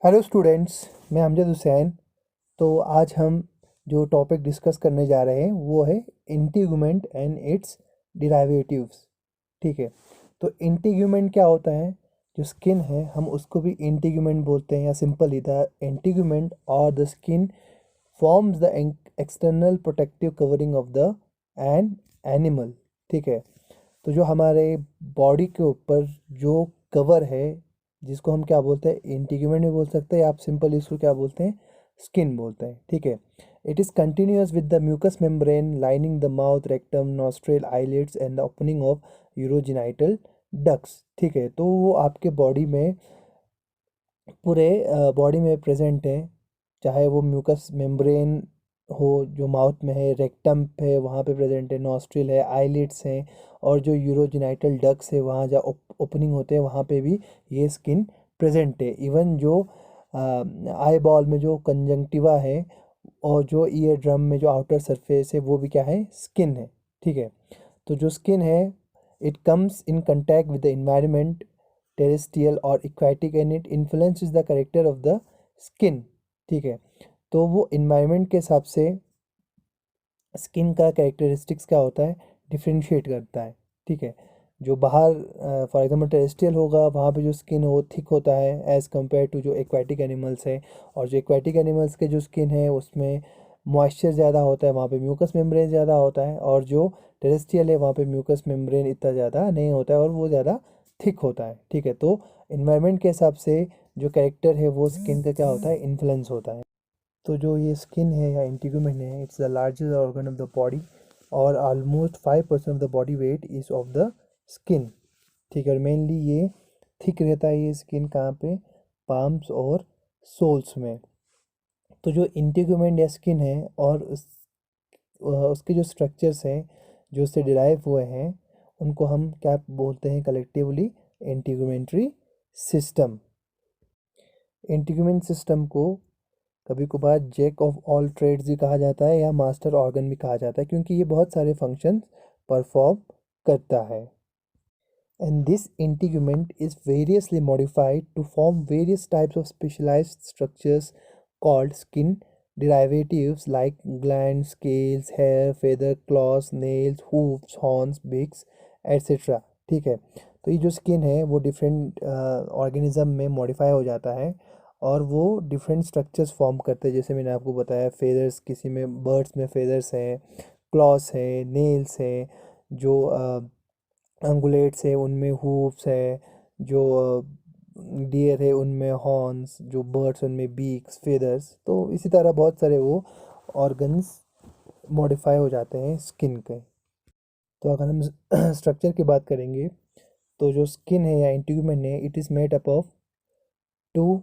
Hello students, मैं अमजद हुसैन। तो आज हम जो टॉपिक डिस्कस करने जा रहे हैं वो है इंटीगुमेंट एंड इट्स डिराइवेटिव्स। ठीक है। तो इंटीगुमेंट क्या होता है? जो स्किन है हम उसको भी इंटीगुमेंट बोलते हैं, या सिंपली द इंटीगुमेंट और the skin forms the external protective covering of the an animal. ठीक है। तो जो हमारे बॉडी के ऊपर जो कवर है, जिसको हम क्या बोलते हैं, इंटीग्यूमेंट भी बोल सकते हैं, आप सिंपल इसको क्या बोलते हैं, स्किन बोलते हैं। ठीक है। It is continuous with the mucus membrane lining the mouth, rectum, nostril, eyelids and the opening of urogenital ducts. ठीक है। तो वो आपके बॉडी में, पूरे बॉडी में प्रेजेंट है। चाहे वो म्यूकस मेम्ब्रेन हो जो माउथ में है, रेक्टम है वहाँ पे प्रेजेंट है, नॉस्ट्रिल है, आईलिड्स हैं, और जो यूरोजिनाइटल डक्ट्स है वहाँ जहाँ ओपनिंग होते हैं वहाँ पे भी ये स्किन प्रेजेंट है। इवन जो आई बॉल में जो कंजंक्टिवा है, और जो ईयर ड्रम में जो आउटर सरफेस है वो भी क्या है, स्किन है। ठीक है। तो जो स्किन है, it comes in contact with the environment, terrestrial और aquatic, and it influences the character of the skin। ठीक है। तो वो इन्वायरमेंट के हिसाब से स्किन का कैरेक्टरिस्टिक्स क्या होता है, डिफ्रेंशिएट करता है। ठीक है। जो बाहर फॉर एग्जांपल टेरेस्ट्रियल होगा, वहाँ पे जो स्किन है वो थिक होता है एज़ कम्पेयर टू जो एक्वाटिक एनिमल्स है। और जो एक्वाटिक एनिमल्स के जो स्किन है उसमें मॉइस्चर ज़्यादा होता है, वहाँ पे म्यूकस मेम्ब्रेन ज़्यादा होता है। और जो टेरेस्ट्रियल है वहाँ पे म्यूकस मेम्ब्रेन इतना ज़्यादा नहीं होता है और वो ज़्यादा थिक होता है। ठीक है। तो इन्वायरमेंट के हिसाब से जो कैरेक्टर है वो स्किन का क्या होता है, इन्फ्लुएंस होता है। तो जो ये स्किन है या इंटीग्यूमेंट है, it's the largest organ of the body, और almost 5% of the body weight is of the skin. ठीक है। और मेनली ये थिक रहता है, ये स्किन कहाँ पे, पाम्स और सोल्स में। तो जो इंटीग्यूमेंट या स्किन है और उसके जो स्ट्रक्चर्स हैं जो उससे डिराइव हुए हैं, उनको हम क्या बोलते हैं कलेक्टिवली, इंटीग्यूमेंट्री सिस्टम। इंटीग्यूमेंट सिस्टम को कभी कभार जैक ऑफ ऑल ट्रेड्स भी कहा जाता है, या मास्टर ऑर्गन भी कहा जाता है, क्योंकि ये बहुत सारे फंक्शंस परफॉर्म करता है। And this integument is variously modified to form various types of specialized structures called skin derivatives like glands, scales, hair, feather, claws, nails, hooves, horns, beaks, etc. ठीक है। तो ये जो स्किन है वो डिफरेंट ऑर्गेनिज्म में मॉडिफाई हो जाता है, और वो डिफरेंट स्ट्रक्चर्स फॉर्म करते हैं। जैसे मैंने आपको बताया, फेदर्स, किसी में बर्ड्स में फेदर्स हैं, क्लॉस है, नेल्स है, जो अंगुलेट्स है उनमें हूफ्स है, जो डियर है उनमें हॉर्न्स, जो बर्ड्स उनमें बीक्स, फेदर्स। तो इसी तरह बहुत सारे वो ऑर्गन्स मॉडिफाई हो जाते हैं स्किन के। तो अगर हम स्ट्रक्चर की बात करेंगे, तो जो स्किन है या इंटीग्यूमेंट है, it is made up of two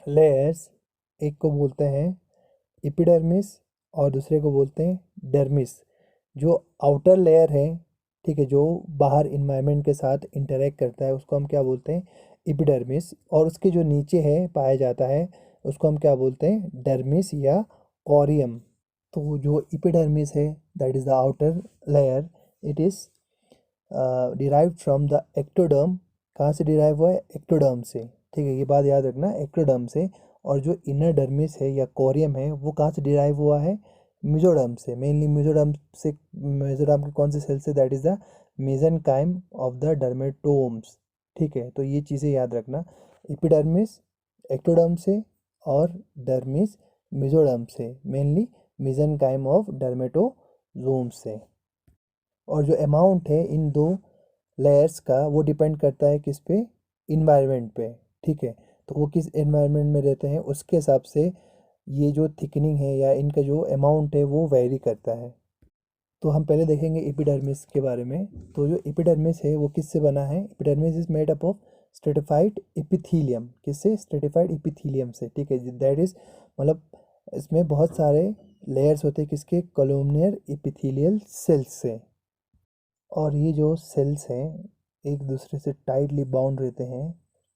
layers. एक को बोलते हैं एपिडर्मिस और दूसरे को बोलते हैं डर्मिस। जो आउटर लेयर है, ठीक है, जो बाहर इन्वायरमेंट के साथ इंटरेक्ट करता है, उसको हम क्या बोलते हैं, एपिडर्मिस। और उसके जो नीचे है पाया जाता है, उसको हम क्या बोलते हैं, डर्मिस या कोरियम। तो जो एपिडर्मिस है, that is the outer layer, it is derived from the ectoderm. कहाँ से डिराइव हुआ है, एक्टोडर्म से। ठीक है, ये बात याद रखना, एक्टोडर्म से। और जो इनर डर्मिस है या कोरियम है, वो कहाँ से डिराइव हुआ है, मिजोडर्म से। मेनली मिजोडर्म से, मिजोडर्म के कौन से सेल से, that is the mesenchyme of the डर्मेटोम्स। ठीक है। तो ये चीज़ें याद रखना, एपिडर्मिस एक्टोडर्म से, और डर्मिस मिजोडर्म से, मेनली मेसेनकाइम ऑफ डर्मेटोजोम से। और जो अमाउंट है इन दो लेयर्स का, वो डिपेंड करता है किस पे, इन्वायरमेंट पे। ठीक है। तो वो किस इन्वायरमेंट में रहते हैं उसके हिसाब से ये जो थिकनिंग है या इनका जो अमाउंट है वो वेरी करता है। तो हम पहले देखेंगे एपिडर्मिस के बारे में। तो जो एपिडर्मिस है वो किससे बना है, epidermis is made up of stratified epithelium. किससे, स्ट्रेटिफाइड एपिथीलियम से। ठीक है। दैट इज मतलब इसमें बहुत सारे लेयर्स होते हैं किसके, कॉलोनियर एपिथेलियल सेल्स से। और ये जो सेल्स हैं एक दूसरे से टाइटली बाउंड रहते हैं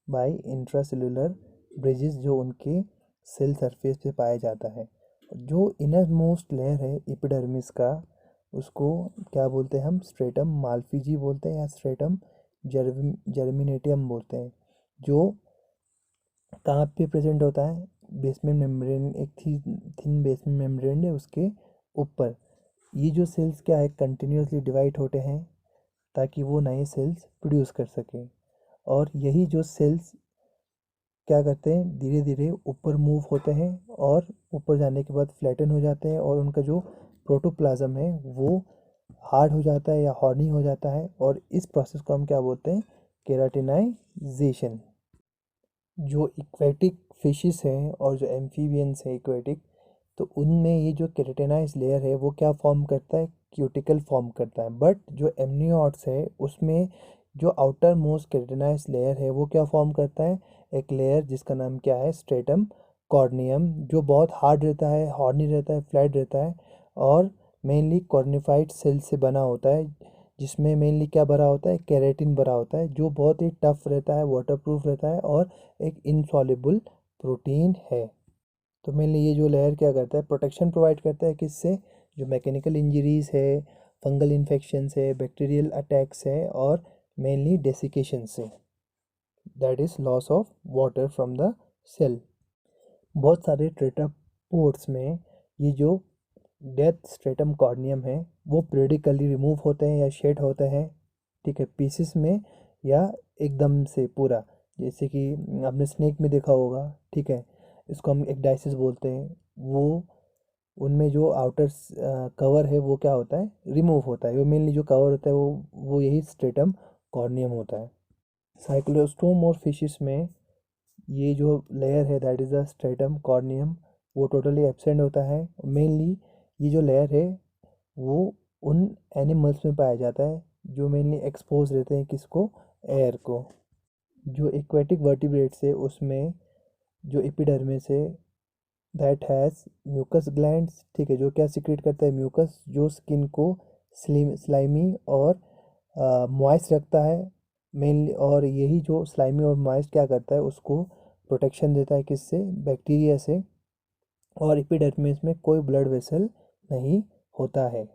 बाय इंट्रासेलुलर ब्रिजेस, जो उनके सेल सरफेस पे पाया जाता है। जो इनर मोस्ट लेयर है एपिडर्मिस का, उसको क्या बोलते हैं हम, स्ट्रेटम माल्फिजी बोलते हैं, या स्ट्रेटम जर्मिनेटियम बोलते हैं। जो कहाँ पे प्रेजेंट होता है? बेसमेंट मेम्ब्रेन, एक थिन बेसमेंट मेम्ब्रेन है उसके ऊपर। ये जो सेल्स क्या है, कंटिन्यूसली डिवाइड होते हैं ताकि वो नए सेल्स प्रोड्यूस कर सकें। और यही जो सेल्स क्या करते हैं, धीरे धीरे ऊपर मूव होते हैं और ऊपर जाने के बाद फ्लैटन हो जाते हैं, और उनका जो प्रोटोप्लाज्म है वो हार्ड हो जाता है या हॉर्नी हो जाता है, और इस प्रोसेस को हम क्या बोलते हैं? केराटिनाइजेशन। जो एक्वेटिक फिशेस हैं और जो एम्फीबियंस हैं एक्वेटिक, तो उनमें ये जो केराटिनाइज लेयर है वो क्या फॉर्म करता है? क्यूटिकल फॉर्म करता है। बट जो एमनियोट्स है उसमें जो आउटर मोस्ट केराटिनाइज लेयर है वो क्या फॉर्म करता है? एक लेयर जिसका नाम क्या है? स्ट्रेटम कॉर्नियम, जो बहुत हार्ड रहता है, हॉर्नी रहता है, फ्लैट रहता है, और मेनली कॉर्निफाइड सेल से बना होता है, जिसमें मेनली क्या भरा होता है? केराटिन भरा होता है, जो बहुत ही टफ रहता है, वाटरप्रूफ रहता है, और एक इनसॉल्युबल प्रोटीन है। तो मेनली ये जो लेयर क्या करता है? प्रोटेक्शन प्रोवाइड करता है किससे? जो मैकेनिकल इंजरीज है, फंगल इन्फेक्शंस है, बैक्टीरियल अटैक्स है, और मेनली डेसिकेशन से, that is loss of water from the cell. बहुत सारे टेट्रापोड्स में ये जो डेथ स्ट्रेटम कॉर्नियम है वो पीरियडिकली रिमूव होते हैं या शेड होते हैं, ठीक है, पीसेस में या एकदम से पूरा। जैसे कि आपने स्नेक में देखा होगा, ठीक है, इसको हम एक डाइसिस बोलते हैं। वो उनमें जो आउटर कवर है वो क्या होता है? रिमूव होता है। वो मेनली जो कवर होता है वो यही स्ट्रेटम कॉर्नियम होता है। साइक्लोस्टोम और फिशेस में ये जो लेयर है that is the stratum corneum, वो टोटली एब्सेंट होता है। मेनली ये जो लेयर है वो उन एनिमल्स में पाया जाता है जो मेनली एक्सपोज रहते हैं किसको? एयर को। जो एक्वेटिक वर्टिब्रेट्स है उसमें जो एपिडर्मिस है दैट हैज़ म्यूकस ग्लैंड्स, ठीक है, जो क्या सिक्रेट करता है? म्यूकस, जो स्किन को स्लाइमी और मॉइस्ट रखता है मेनली। और यही जो स्लाइमी और मॉइस्ट क्या करता है? उसको प्रोटेक्शन देता है किससे? बैक्टीरिया से। और एपिडर्मिस में कोई ब्लड वेसल नहीं होता है।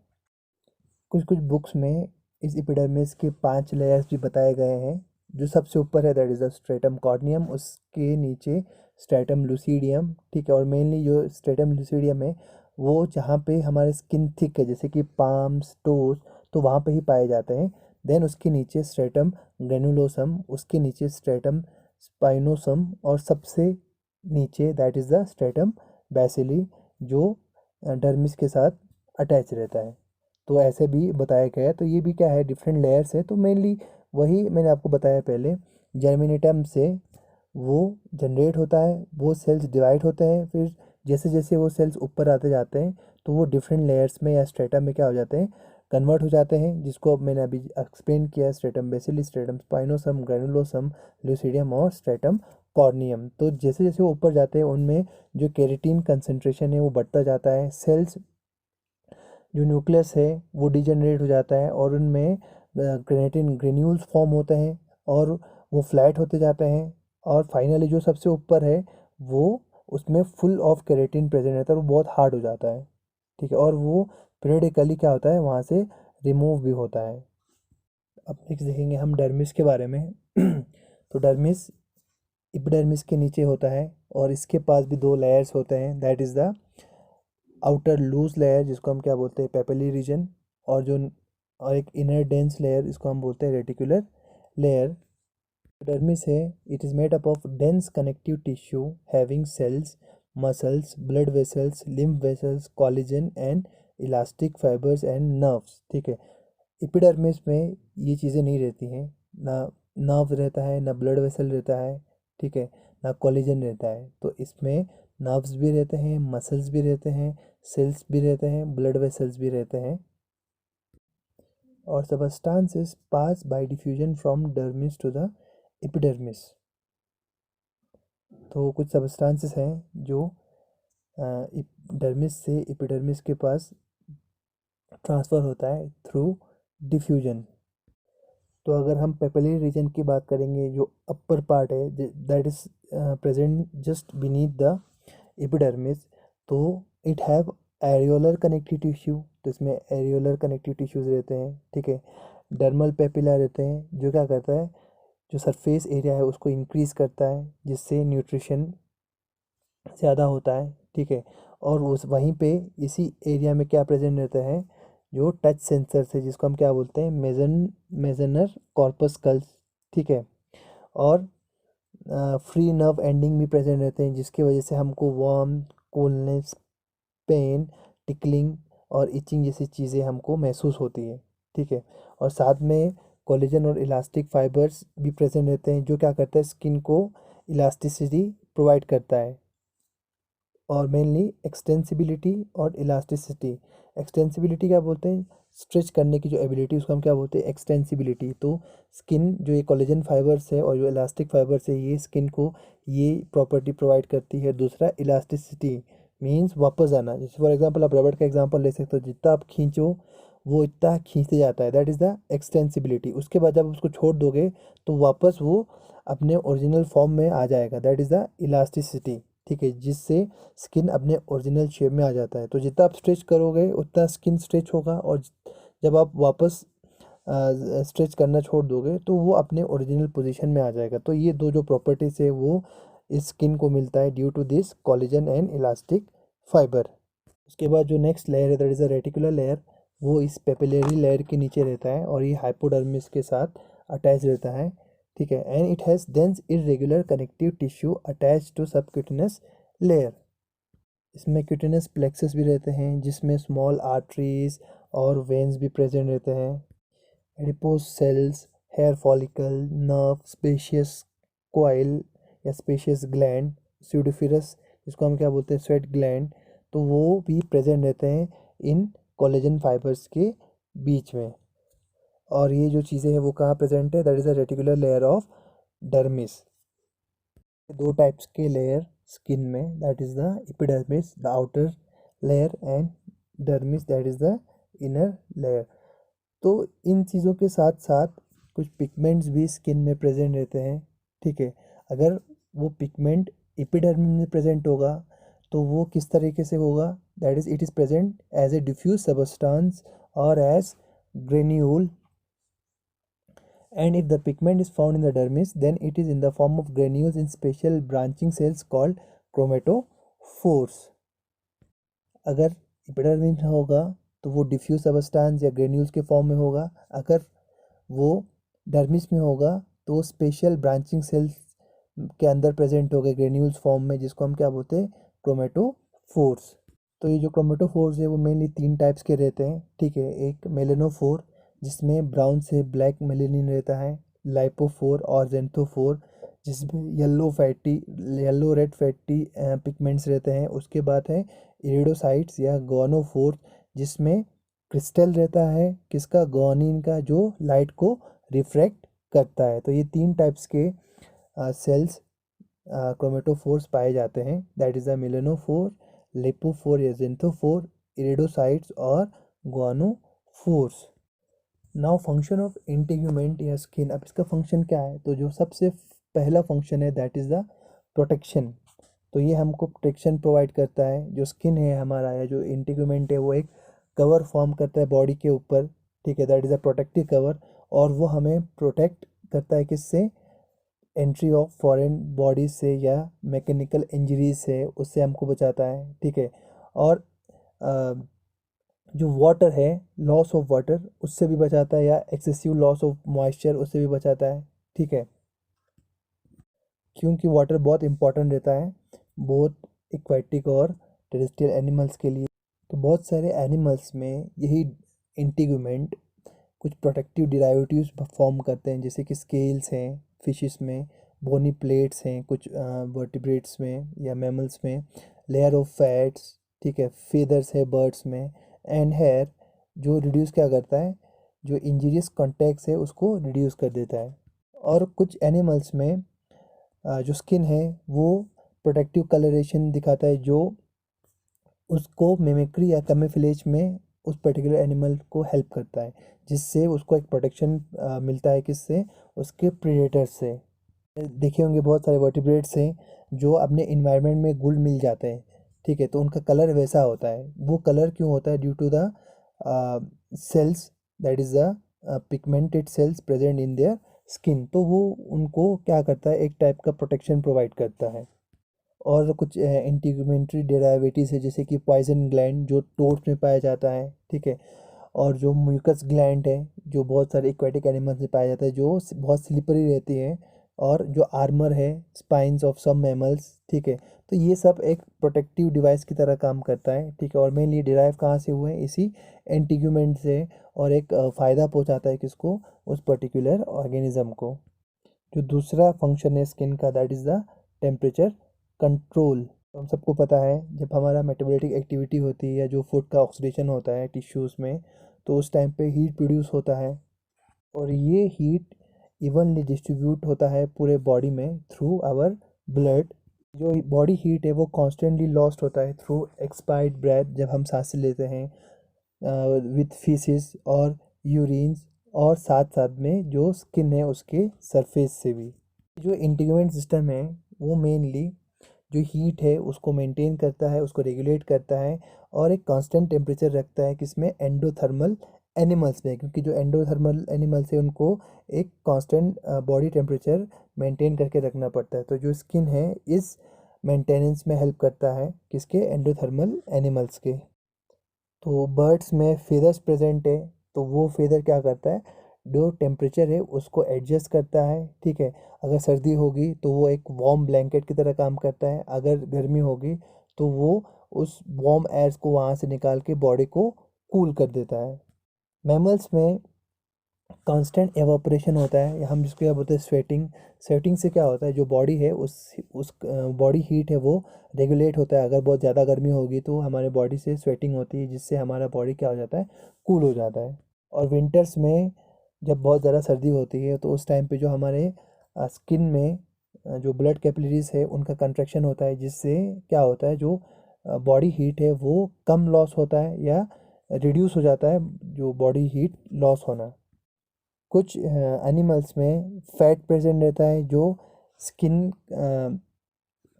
कुछ कुछ बुक्स में इस एपिडर्मिस के 5 लेयर्स भी बताए गए हैं। जो सबसे ऊपर है that is the stratum corneum, उसके नीचे स्ट्रेटम लूसीडियम, ठीक है, और मेनली जो स्ट्रेटम लूसीडियम है वो जहाँ पे हमारे स्किन थिक है जैसे कि पाम्स, टोज, तो वहाँ पे ही पाए जाते हैं। देन उसके नीचे स्ट्रेटम ग्रेनुलोसम, उसके नीचे स्ट्रेटम स्पाइनोसम, और सबसे नीचे that is the stratum bacilli, जो डर्मिस के साथ अटैच रहता है। तो ऐसे भी बताया गया है। तो ये भी क्या है? डिफरेंट लेयर्स है। तो मेनली वही मैंने आपको बताया पहले, जर्मिनेटम से वो जनरेट होता है, वो सेल्स डिवाइड होते हैं, फिर जैसे जैसे वो सेल्स ऊपर आते जाते हैं तो वो डिफरेंट लेयर्स में या स्ट्रेटा में क्या हो जाते हैं? कन्वर्ट हो जाते हैं, जिसको अब मैंने अभी एक्सप्लेन किया, stratum basale, stratum spinosum, granulosum, lucidum और स्ट्रेटम कॉर्नियम। तो जैसे जैसे वो ऊपर जाते हैं उनमें जो केराटिन कंसंट्रेशन है वो बढ़ता जाता है। सेल्स जो न्यूक्लियस है वो डिजेनरेट हो जाता है, और उनमें ग्रेनेटिन ग्रेन्यूल्स फॉर्म होते हैं, और वो फ्लैट होते जाते हैं। और फाइनली जो सबसे ऊपर है वो, उसमें फुल ऑफ केराटिन प्रेजेंट रहता है, वो बहुत हार्ड हो जाता है, ठीक है, और वो पीरियडिकली क्या होता है? वहाँ से रिमूव भी होता है। अब नेक्स्ट देखेंगे हम डर्मिस के बारे में। तो डर्मिस एपिडर्मिस के नीचे होता है, और इसके पास भी 2 लेयर्स होते हैं, that is the outer loose layer जिसको हम क्या बोलते हैं? पेपिली रीजन, और जो और एक इनर डेंस लेयर इसको हम बोलते हैं रेटिकुलर लेयर। डर्मिस है, it is made up of dense connective tissue having cells, muscles, blood vessels, lymph vessels, collagen and elastic fibres and nerves, ठीक है। एपिडर्मिस में ये चीज़ें नहीं रहती हैं, ना नर्व रहता है, ना ब्लड वेसल रहता है, ठीक है, ना कोलेजन रहता है। तो इसमें नर्व्स भी रहते हैं, मसल्स भी रहते हैं, सेल्स भी रहते हैं, ब्लड वेसल्स भी रहते हैं। और substances pass by diffusion from dermis to the epidermis. तो कुछ सबस्टांसेस हैं जो डर्मिस से एपिडर्मिस के पास ट्रांसफ़र होता है थ्रू डिफ्यूजन। तो अगर हम पेपिलरी रीजन की बात करेंगे, जो अपर पार्ट है that is present just beneath the epidermis, तो it have areolar connective tissue, तो इसमें एरियोलर कनेक्टिव टिश्यूज रहते हैं, ठीक है। डर्मल पेपिला रहते हैं, जो क्या करता है? जो सरफेस एरिया है उसको इंक्रीज़ करता है, जिससे न्यूट्रिशन ज़्यादा होता है, ठीक है। और उस वहीं पे इसी एरिया में क्या प्रेजेंट रहता है, जो टच सेंसर है जिसको हम क्या बोलते हैं, मेजनर कॉर्पस कल्स, ठीक है। और फ्री नर्व एंडिंग भी प्रेजेंट रहते हैं, जिसकी वजह से हमको वार्म, कोल्डनेस, पेन, टिकलिंग और इचिंग जैसी चीज़ें हमको महसूस होती है, ठीक है। और साथ में कोलेजन और इलास्टिक फाइबर्स भी प्रेजेंट रहते हैं, जो क्या करता है, स्किन को इलास्टिसिटी प्रोवाइड करता है। और मेनली एक्सटेंसिबिलिटी और इलास्टिसिटी। एक्सटेंसिबिलिटी क्या बोलते हैं, स्ट्रेच करने की जो एबिलिटी, उसको हम क्या बोलते हैं, एक्सटेंसिबिलिटी। तो स्किन जो ये कोलेजन फाइबर्स है और जो इलास्टिक फाइबर्स है, ये स्किन को ये प्रॉपर्टी प्रोवाइड करती है। दूसरा इलास्टिसिटी मीन्स वापस आना। जैसे फॉर एग्जांपल आप रबड़ का एग्जांपल ले सकते हो, जितना आप खींचो वो इतना खींचते जाता है, दैट इज़ द एक्सटेंसिबिलिटी। उसके बाद जब उसको छोड़ दोगे तो वापस वो अपने ओरिजिनल फॉर्म में आ जाएगा, दैट इज़ द इलास्टिसिटी, ठीक है। जिससे स्किन अपने ओरिजिनल शेप में आ जाता है। तो जितना आप स्ट्रेच करोगे उतना स्किन स्ट्रेच होगा, और जब आप वापस स्ट्रेच करना छोड़ दोगे तो वो अपने ओरिजिनल पोजीशन में आ जाएगा। तो ये दो जो प्रॉपर्टीज़ है वो इस स्किन को मिलता है due to this collagen and elastic fibre. उसके बाद जो नेक्स्ट लेयर है, that is a reticular layer. वो इस पेपिलरी लेयर के नीचे रहता है और ये हाइपोडर्मिस के साथ अटैच रहता है, ठीक है। And it has dense irregular connective tissue attach to subcutaneous layer. इसमें क्यूटेनियस प्लेक्सस भी रहते हैं, जिसमें स्मॉल आर्टरीज और वेन्स भी प्रेजेंट रहते हैं। Adipose cells, hair follicle, nerve, sebaceous coil या स्पेशियस ग्लैंड, स्यूडोफिरस, जिसको हम क्या बोलते हैं, स्वेट ग्लैंड, तो वो भी प्रेजेंट रहते हैं इन कोलेजन फाइबर्स के बीच में। और ये जो चीज़ें हैं वो कहाँ प्रेजेंट है, that is a reticular layer of dermis. दो टाइप्स के लेयर स्किन में, that is the epidermis the outer layer and dermis that is the inner layer. तो इन चीज़ों के साथ साथ कुछ पिगमेंट्स भी स्किन में प्रेजेंट रहते हैं, ठीक है। अगर वो पिगमेंट एपिडर्मिस में प्रेजेंट होगा तो वो किस तरीके से होगा, that is it is present as a diffuse substance और as granule. And if the pigment is found in the dermis, then it is in the form of granules in special branching cells called chromatophores. अगर epidermis में होगा तो वो diffuse substance या granules के form में होगा। अगर वो डर्मिस में होगा तो स्पेशल ब्रांचिंग सेल्स के अंदर प्रेजेंट होगा ग्रेन्यूल्स फॉर्म में, जिसको हम क्या बोलते हैं, क्रोमेटोफोर्स। तो ये जो क्रोमेटोफोर्स है वो मेनली तीन टाइप्स के रहते हैं, ठीक है। एक मेलेनोफोर, जिसमें ब्राउन से ब्लैक मेलेनिन रहता है। लाइपोफोर और जेंथोफोर, जिसमें येलो रेड फैटी पिगमेंट्स रहते हैं। उसके बाद है इरिडोसाइट्स या गोनोफोर, जिसमें क्रिस्टल रहता है किसका, गोनिन का, जो लाइट को रिफ्रैक्ट करता है। तो ये तीन टाइप्स के सेल्स क्रोमेटोफोर्स पाए जाते हैं, दैट इज़ द मेलेनोफोर, लिपोफोर या जेंथोफोर, इरिडोसाइट्स और गोनोफोर्स। नाउ फंक्शन ऑफ इंटीग्यूमेंट या स्किन। अब इसका फंक्शन क्या है, तो जो सबसे पहला फंक्शन है दैट इज़ द प्रोटेक्शन। तो ये हमको प्रोटेक्शन प्रोवाइड करता है। जो स्किन है हमारा या जो इंटीग्यूमेंट है वो एक कवर फॉर्म करता है बॉडी के ऊपर, ठीक है, that is a protective cover. और वो हमें प्रोटेक्ट करता है किससे, एंट्री ऑफ फॉरेन बॉडीज से या मैकेनिकल इंजरीज से, उससे हमको बचाता है, ठीक है। और जो वाटर है, लॉस ऑफ वाटर उससे भी बचाता है, या एक्सेसिव लॉस ऑफ मॉइस्चर उससे भी बचाता है, ठीक है। क्योंकि वाटर बहुत इंपॉर्टेंट रहता है बहुत एक्वाटिक और टेरेस्ट्रियल एनिमल्स के लिए। तो बहुत सारे एनिमल्स में यही इंटीग्यूमेंट कुछ प्रोटेक्टिव डिराइवेटिव्स फॉर्म करते हैं, जैसे कि स्केल्स हैं फिशेस में, बोनी प्लेट्स हैं कुछ वर्टिब्रेट्स में या मैमल्स में, लेयर ऑफ फैट्स, ठीक है, फेदर्स है बर्ड्स में, एंड हेयर, जो रिड्यूस क्या करता है, जो इंजीरियस कॉन्टैक्ट्स है उसको रिड्यूस कर देता है। और कुछ एनिमल्स में जो स्किन है वो प्रोटेक्टिव कलरेशन दिखाता है, जो उसको मिमिक्री या कैमोफ्लेज में उस पर्टिकुलर एनिमल को हेल्प करता है, जिससे उसको एक प्रोटेक्शन मिलता है किससे, उसके प्रेडेटर से। देखे होंगे बहुत सारे वर्टिब्रेट्स हैं जो अपने इन्वायरमेंट में घुल मिल जाते हैं, ठीक है, तो उनका कलर वैसा होता है। वो कलर क्यों होता है, due to the cells, that is the pigmented cells present in their skin, तो वो उनको क्या करता है, एक टाइप का प्रोटेक्शन प्रोवाइड करता है। और कुछ इंटीग्यूमेंट्री डेरिवेटिव्स है, जैसे कि पॉइजन ग्लैंड जो टोड्स में पाया जाता है, ठीक है। और जो म्यूकस ग्लैंड है, जो बहुत सारे एक्वेटिक एनिमल्स में पाया जाता है, जो बहुत स्लिपरी रहती है। और जो आर्मर है, स्पाइंस ऑफ सम मैमल्स, ठीक है। तो ये सब एक प्रोटेक्टिव डिवाइस की तरह काम करता है, ठीक है। और मेनली डिराइव कहाँ से हुए हैं, इसी एंटीग्यूमेंट से। और एक फ़ायदा पहुंचाता है किसको, उस पर्टिकुलर ऑर्गेनिज्म को। जो दूसरा फंक्शन है स्किन का, that is the temperature control. तो हम सबको पता है, जब हमारा मेटाबॉलिक एक्टिविटी होती है या जो फूड का ऑक्सीडेशन होता है टिश्यूज़ में, तो उस टाइम पे हीट प्रोड्यूस होता है। और ये हीट इवनली डिस्ट्रीब्यूट होता है पूरे बॉडी में थ्रू आवर ब्लड। जो बॉडी हीट है वो कॉन्स्टेंटली लॉस्ट होता है थ्रू एक्सपायर्ड ब्रेथ, जब हम सांसें लेते हैं विथ फीसिस और यूरिन्स, और साथ साथ में जो स्किन है उसके सरफेस से भी। जो इंटीग्रेटेड सिस्टम है वो मेनली जो हीट है उसको मेंटेन करता है, उसको रेगुलेट करता है। और एक कांस्टेंट टेम्परेचर रखता है किसमें, एंडोथर्मल एनिमल्स में, क्योंकि जो एंडोथर्मल एनिमल्स है उनको एक कांस्टेंट बॉडी टेम्परेचर मेंटेन करके रखना पड़ता है। तो जो स्किन है इस मेंटेनेंस में हेल्प करता है, किसके, एंडोथर्मल एनिमल्स के। तो बर्ड्स में फेदर्स प्रेजेंट है, तो वो फेदर क्या करता है, जो टेम्परेचर है उसको एडजस्ट करता है, ठीक है। अगर सर्दी होगी तो वो एक वार्म ब्लैंकेट की तरह काम करता है, अगर गर्मी होगी तो वो उस वार्म एयर्स को वहाँ से निकाल के बॉडी को कूल कर देता है। मैमल्स में कांस्टेंट एवापोरेशन होता है, या हम जिसको क्या बोलते हैं, स्वेटिंग। स्वेटिंग से क्या होता है, जो बॉडी है उस बॉडी हीट है वो रेगुलेट होता है। अगर बहुत ज़्यादा गर्मी होगी तो हमारे बॉडी से स्वेटिंग होती है, जिससे हमारा बॉडी क्या हो जाता है, कूल हो जाता है। और विंटर्स में जब बहुत ज़्यादा सर्दी होती है तो उस टाइम पे जो हमारे स्किन में जो ब्लड कैपिलरीज है उनका कंट्रैक्शन होता है, जिससे क्या होता है, जो बॉडी हीट है वो कम लॉस होता है या रिड्यूस हो जाता है, जो बॉडी हीट लॉस होना। कुछ एनिमल्स में फैट प्रेजेंट रहता है, जो स्किन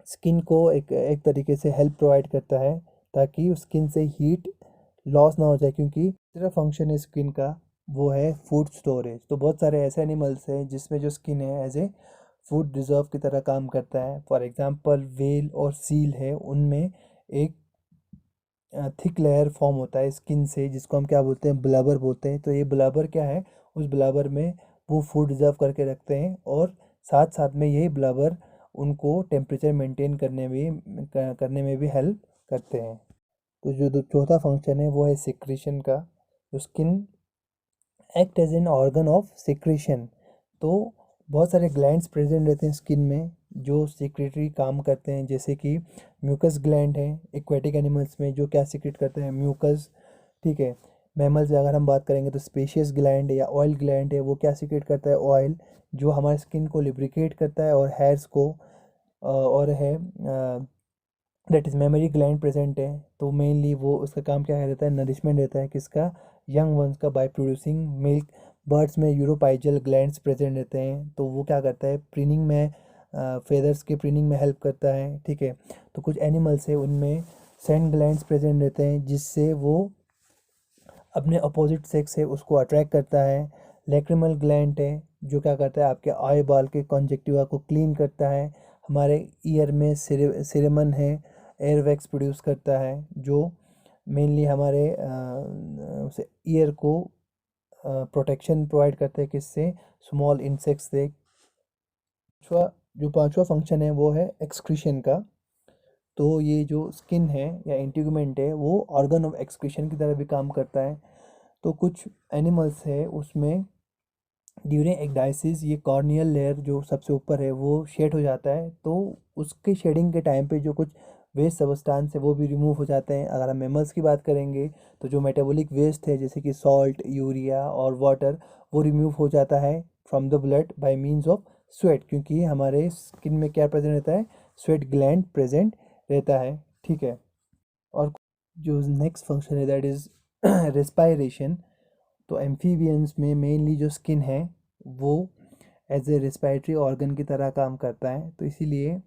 स्किन को एक एक तरीके से हेल्प प्रोवाइड करता है, ताकि स्किन से हीट लॉस ना हो जाए। क्योंकि तीसरा फंक्शन है स्किन का, वो है फूड स्टोरेज। तो बहुत सारे ऐसे एनिमल्स हैं जिसमें जो स्किन है एज ए फूड रिजर्व की तरह काम करता है। फॉर एग्जांपल व्हेल और सील है, उनमें एक थिक लेयर फॉर्म होता है स्किन से, जिसको हम क्या बोलते हैं, ब्लबर बोलते हैं। तो ये ब्लबर क्या है, उस ब्लबर में वो फूड रिजर्व करके रखते हैं, और साथ साथ में यही ब्लबर उनको टेम्परेचर मेंटेन करने में भी हेल्प करते हैं। तो जो चौथा फंक्शन है वो है सिक्रीशन का। तो skin act as an organ of secretion. तो बहुत सारे ग्लैंड्स प्रेजेंट रहते हैं स्किन में, जो सिक्रेटरी काम करते हैं, जैसे कि म्यूकस ग्लैंड है एक्वेटिक एनिमल्स में, जो क्या सिक्रेट करते हैं, म्यूकस, ठीक है। मैमल्स में अगर हम बात करेंगे तो स्पेशियस ग्लैंड या ऑयल ग्लैंड है, वो क्या सिक्रेट करता है, ऑयल, जो हमारे स्किन को लिब्रिकेट करता है। और हेयर्स को और है that is memory gland present है। तो मेनली वो उसका काम क्या रहता है, नरिशमेंट रहता है किसका, यंग वंस का, बाय प्रोड्यूसिंग मिल्क। बर्ड्स में यूरोपाइजल ग्लैंड्स प्रेजेंट रहते हैं, तो वो क्या करता है, प्रीनिंग में फेदर्स के प्रीनिंग में हेल्प करता है, ठीक है। तो कुछ एनिमल्स है उनमें सेंट ग्लैंड्स प्रेजेंट रहते हैं, जिससे वो अपने अपोजिट सेक्स है उसको अट्रैक्ट करता है। लैक्रिमल ग्लैंड है, जो क्या करता है, आपके आई बाल के कॉन्जेक्टिवा को क्लीन करता है। हमारे ईयर में सिरेमन है, एयर वैक्स प्रोड्यूस करता है, जो मेनली हमारे ईयर को प्रोटेक्शन प्रोवाइड करता है, किससे, स्मॉल इंसेक्ट्स से। जो पांचवा फंक्शन है वो है एक्सक्रीशन का। तो ये जो स्किन है या इंटीग्यूमेंट है वो ऑर्गन ऑफ एक्सक्रीशन की तरह भी काम करता है। तो कुछ एनिमल्स है उसमें ड्यूरिंग एक्डाइसिस ये कॉर्नियल लेयर जो सबसे ऊपर है वो शेड हो जाता है, तो उसके शेडिंग के टाइम पे जो कुछ वेस्ट सबस्टांस है वो भी रिमूव हो जाते हैं। अगर हम मेमल्स की बात करेंगे तो जो मेटाबॉलिक वेस्ट है, जैसे कि सॉल्ट, यूरिया और वाटर, वो रिमूव हो जाता है from the blood bye means of sweat, क्योंकि हमारे स्किन में क्या प्रेजेंट रहता है, स्वेट ग्लैंड प्रेजेंट रहता है, ठीक है। और जो नेक्स्ट फंक्शन है दैट इज़ रेस्पायरेशन। तो एम्फीबियंस में मेनली जो स्किन है वो एज ए रेस्पिरेटरी ऑर्गन की तरह काम करता है, तो इसीलिए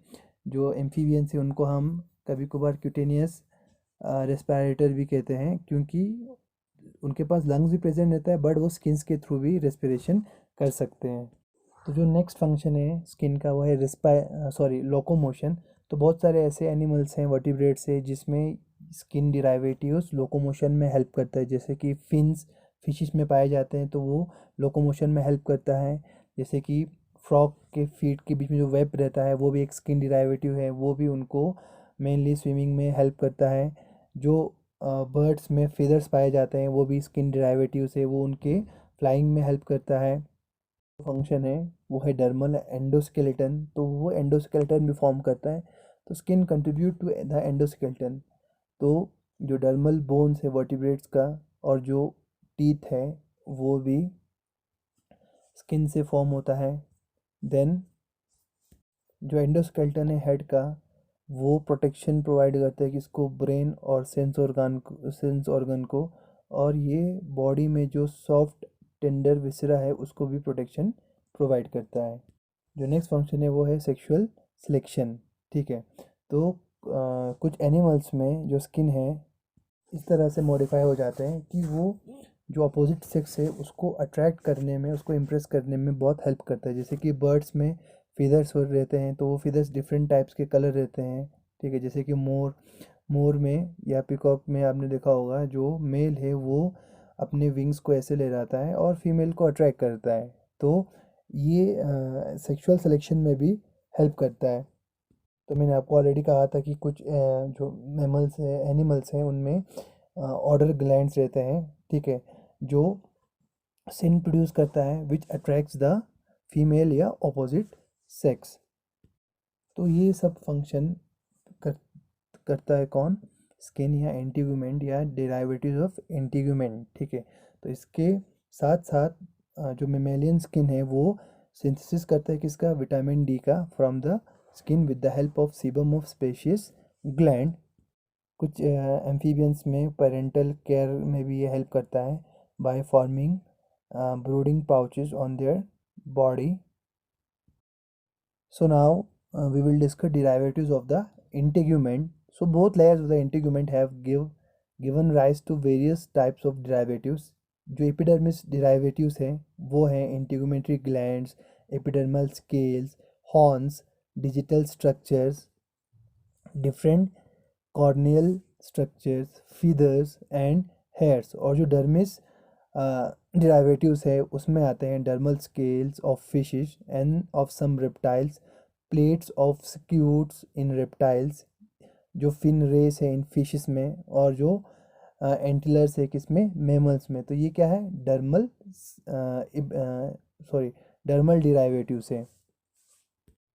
जो एम्फीबियंस है उनको हम कभी कभार क्यूटेनियस रेस्पिरेटर भी कहते हैं, क्योंकि उनके पास लंग्स भी प्रेजेंट रहता है, बट वो स्किन्स के थ्रू भी रेस्पिरेशन कर सकते हैं। तो जो नेक्स्ट फंक्शन है स्किन का वो है लोकोमोशन। तो बहुत सारे ऐसे एनिमल्स हैं वर्टिब्रेट्स है जिसमें स्किन डिराइवेटिव्स लोकोमोशन में हेल्प करता है, जैसे कि फिन्स फिशिस में पाए जाते हैं तो वो लोकोमोशन में हेल्प करता है। जैसे कि फ्रॉग के फीट के बीच में जो वेब रहता है वो भी एक स्किन डिराइवेटिव है, वो भी उनको मेनली स्विमिंग में हेल्प करता है। जो बर्ड्स में feathers पाए जाते हैं वो भी स्किन डिराइवेटिव से वो उनके फ्लाइंग में हेल्प करता है। फंक्शन है वो है डर्मल एंडोस्केलेटन, तो वो एंडोस्केलेटन भी फॉर्म करता है। तो skin contribute to the endoskeleton. तो जो डर्मल बोन्स है वर्टिब्रेट्स का और जो टीथ है वो भी स्किन से फॉर्म होता है। देन जो एंडोस्केलेटन है हेड का वो प्रोटेक्शन प्रोवाइड करता है किसको, ब्रेन और सेंस ऑर्गन को। और ये बॉडी में जो सॉफ्ट टेंडर विसरा है उसको भी प्रोटेक्शन प्रोवाइड करता है। जो नेक्स्ट फंक्शन है वो है सेक्सुअल सिलेक्शन। ठीक है, तो कुछ एनिमल्स में जो स्किन है इस तरह से मॉडिफाई हो जाते हैं कि वो जो अपोजिट सेक्स है उसको अट्रैक्ट करने में, उसको इम्प्रेस करने में बहुत हेल्प करता है। जैसे कि बर्ड्स में फीदर्स रहते हैं तो वो फीदर्स डिफरेंट टाइप्स के कलर रहते हैं। ठीक है, जैसे कि मोर मोर में या पिकॉक में आपने देखा होगा जो मेल है वो अपने विंग्स को ऐसे ले जाता है और फीमेल को अट्रैक्ट करता है। तो ये सेक्सुअल सिलेक्शन में भी हेल्प करता है। तो मैंने आपको ऑलरेडी कहा था कि कुछ जो मैमल्स हैं एनिमल्स हैं उनमें ऑर्डर ग्लैंड्स रहते हैं। ठीक है, जो सिन प्रोड्यूस करता है विच अट्रैक्ट्स द फीमेल या ऑपोजिट सेक्स। तो ये सब फंक्शन कर, करता है कौन, स्किन या एंटीगुमेंट या डेरिवेटिव्स ऑफ एंटीगुमेंट। ठीक है, तो इसके साथ साथ जो मेमेलियन स्किन है वो सिंथेसिस करता है किसका, विटामिन डी का from the skin with the help of sebum of spacious gland. कुछ एम्फीबियंस में पेरेंटल केयर में भी ये हेल्प करता है by forming brooding pouches on their body. So now we will discuss derivatives of the integument. So both layers of the integument have given rise to various types of derivatives. जो epidermis derivatives हैं वो हैं integumentary glands, epidermal scales, horns, digital structures, different corneal structures, feathers and hairs। और जो dermis डिराइवेटिव्स है उसमें आते हैं dermal scales of fishes and of some reptiles, plates of scutes in reptiles, जो फिन रेस है इन फिशेस में, और जो एंटिलर्स है किसमें, मैमल्स में। तो ये क्या है, डर्मल डिराइवेटिव्स है।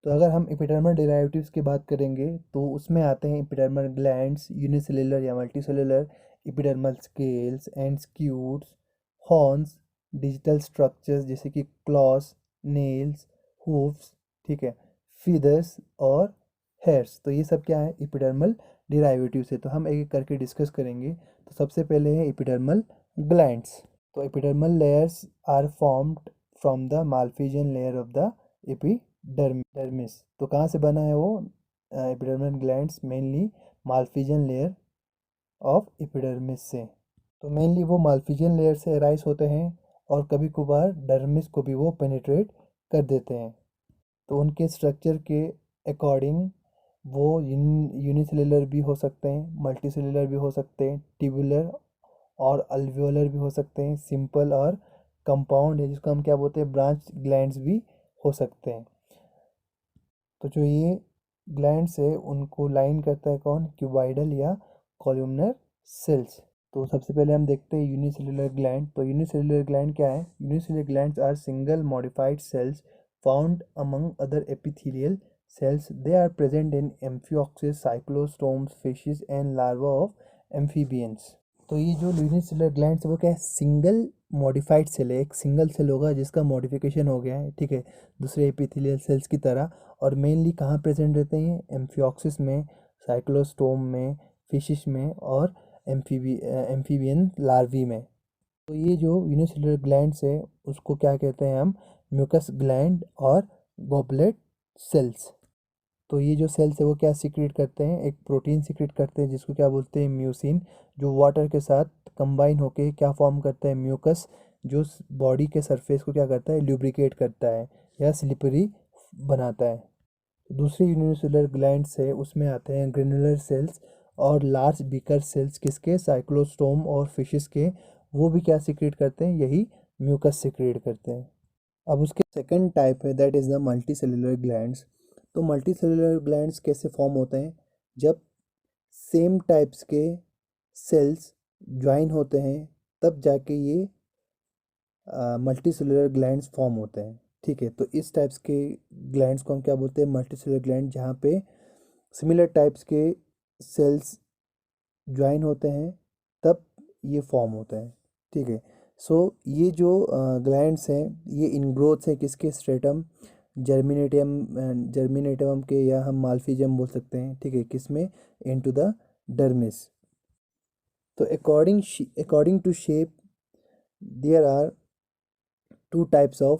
तो अगर हम एपिडर्मल डेरिवेटिव्स की बात करेंगे तो उसमें आते हैं एपिडर्मल ग्लैंड्स, यूनिसेलुलर या multicellular, epidermal scales and scutes, horns, digital structures जैसे कि क्लॉस, नेल्स, हूफ्स। ठीक है, फीदर्स और हेयर्स। तो ये सब क्या है, एपिडर्मल डेरिवेटिव्स है। तो हम एक एक करके डिस्कस करेंगे। तो सबसे पहले है एपिडर्मल ग्लैंड्स। तो epidermal layers are formed from the Malpighian layer of the epidermis. तो कहाँ से बना है वो epidermal glands, mainly Malpighian layer of epidermis से। तो मेनली वो मालफिजियन लेयर से अराइज होते हैं और कभी कभार डर्मिस को भी वो पेनिट्रेट कर देते हैं। तो उनके स्ट्रक्चर के अकॉर्डिंग वो यूनिसेलुलर भी हो सकते हैं, मल्टीसेलुलर भी हो सकते हैं, ट्यूबुलर और अल्वियोलर भी हो सकते हैं, सिंपल और कंपाउंड है जिसको हम क्या बोलते हैं, ब्रांच ग्लैंड्स भी हो सकते हैं। तो जो ये ग्लैंड्स है उनको लाइन करता है कौन, क्यूबाइडल या कॉलमनर सेल्स। तो सबसे पहले हम देखते हैं यूनिसेलुलर ग्लैंड। तो यूनिसेलुलर ग्लैंड क्या है, unicellular glands are single modified cells found among other epithelial cells। They are present in amphioxus, cyclostomes, fishes and larvae of amphibians। तो ये जो यूनिसेलुलर ग्लैंड्स है वो क्या है, सिंगल मॉडिफाइड सेल है, एक सिंगल सेल होगा जिसका मॉडिफिकेशन हो गया है। ठीक है, दूसरे एपिथेलियल सेल्स की तरह। और मेनली कहाँ प्रेजेंट रहते हैं, एम्फियोक्सिस में, साइक्लोस्टोम में, फिशिस में और एम्फीबियन लार्वी में। तो ये जो यूनिसेलुलर ग्लैंड्स है उसको क्या कहते हैं हम, म्यूकस ग्लैंड और गॉबलेट सेल्स। तो ये जो सेल्स है वो क्या सीक्रेट करते हैं, एक प्रोटीन सीक्रेट करते हैं जिसको क्या बोलते हैं, म्यूसिन, जो वाटर के साथ कंबाइन होके क्या फॉर्म करता है, म्यूकस जो बॉडी के सरफेस को क्या करता है, ल्यूब्रिकेट करता है या स्लिपरी बनाता है। दूसरी यूनिसेलुलर ग्लैंड्स है, उसमें आते हैं ग्रेनुलर सेल्स और लार्ज बीकर सेल्स, किसके, साइक्लोस्टोम और फिशेस के। वो भी क्या सिक्रेट करते हैं, यही म्यूकस सिक्रेट करते हैं। अब उसके सेकंड टाइप है, that is the multi cellular glands. तो मल्टी सेलुलर ग्लैंड्स कैसे फॉर्म होते हैं, जब सेम टाइप्स के सेल्स ज्वाइन होते हैं तब जाके ये मल्टी सेलुलर ग्लैंड्स फॉर्म होते हैं। ठीक है, तो इस टाइप्स के ग्लैंड्स को हम क्या बोलते हैं, मल्टी सेलुलर ग्लैंड, जहाँ पे सिमिलर टाइप्स के सेल्स ज्वाइन होते हैं तब ये फॉर्म होते हैं। ठीक है, सो ये जो ग्लैंड्स हैं ये इनग्रोथ्स हैं किसके, स्ट्रेटम जर्मिनेटियम, जर्मिनेटिवम के, या हम माल्फिजियम बोल सकते हैं। ठीक है, किसमें, इनटू द डर्मिस। तो according to shape there are two types of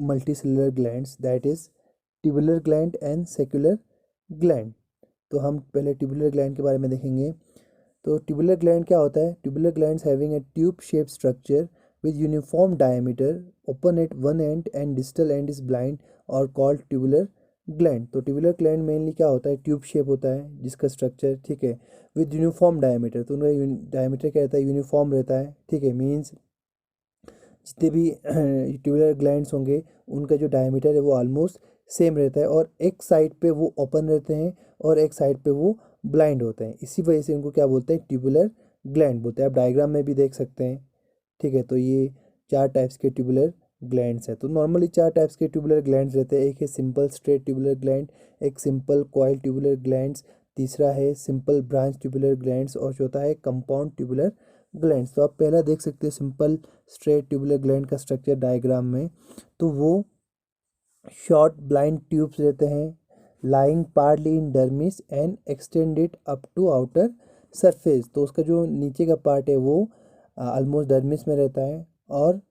multicellular glands, that is tubular gland and secular gland। तो हम पहले ट्यूबुलर ग्लैंड के बारे में देखेंगे। तो ट्यूबुलर ग्लैंड क्या होता है, tubular glands having a tube shape structure with uniform diameter, open at one and and distal end is blind और कॉल्ड ट्यूबुलर ग्लैंड। तो ट्यूबुलर ग्लैंड मेनली क्या होता है, ट्यूब शेप होता है जिसका स्ट्रक्चर, ठीक है, विद यूनिफॉर्म डायमीटर। तो उनका डायमीटर क्या रहता है, यूनिफॉर्म रहता है। ठीक है, मीन्स जितने भी ट्यूबुलर ग्लैंड्स होंगे उनका जो डायमीटर है वो ऑलमोस्ट सेम रहता है, और एक साइड पे वो ओपन रहते हैं और एक साइड पे वो ब्लाइंड होते हैं। इसी वजह से इनको क्या बोलते हैं, ट्यूबुलर ग्लैंड बोलते हैं। आप डायग्राम में भी देख सकते हैं। ठीक है, तो ये चार टाइप्स के ट्यूबुलर ग्लैंड्स हैं। तो नॉर्मली चार टाइप्स के ट्यूबुलर ग्लैंड्स रहते हैं। एक है सिंपल स्ट्रेट ट्यूबुलर ग्लैंड, एक सिंपल कॉइल ट्यूबुलर ग्लैंड्स, तीसरा है सिंपल ब्रांच ट्यूबुलर ग्लैंड्स, और चौथा है कंपाउंड ट्यूबुलर ग्लैंड्स। तो आप पहला देख सकते हो सिंपल स्ट्रेट ट्यूबुलर ग्लैंड का स्ट्रक्चर डायग्राम में। तो वो शॉर्ट ब्लाइंड ट्यूब्स रहते हैं, lying partly in dermis and extended up to outer surface. तो उसका जो नीचे का पार्ट है वो ऑलमोस्ट डर्मिस में रहता है, और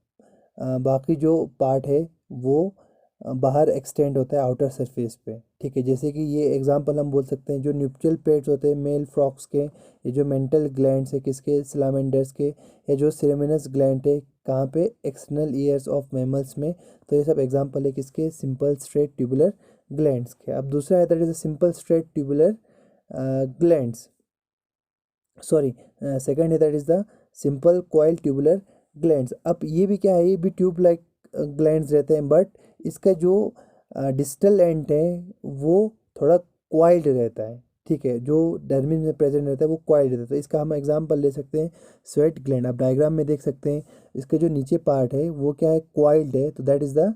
बाकी जो पार्ट है वो बाहर एक्सटेंड होता है आउटर सरफेस पे। ठीक है, जैसे कि ये एग्जांपल हम बोल सकते हैं, जो न्यूपचल पेड्स होते हैं मेल फ्रॉक्स के, ये जो मेंटल ग्लैंड्स है किसके, सलामेंडर्स के, या जो सेरेमिनस ग्लैंड है कहाँ पे, एक्सटर्नल ईयर्स ऑफ मैमल्स में। तो ये सब एग्जांपल है किसके, सिंपल स्ट्रेट ट्यूबुलर ग्लैंड्स के। अब दूसरा है that is simple straight tubular glands, sorry, second है that is the simple coil tubular glands. अब ये भी क्या है, ये भी ट्यूब लाइक ग्लैंड्स रहते हैं, बट इसका जो डिस्टल एंड है वो थोड़ा क्वाइल्ड रहता है। ठीक है, जो डर्मिस में प्रेजेंट रहता है वो क्वाइल्ड रहता है। तो इसका हम एग्जांपल ले सकते हैं स्वेट ग्लैंड। आप डायग्राम में देख सकते हैं इसका जो नीचे पार्ट है वो क्या है, क्वाइल्ड है। तो that is the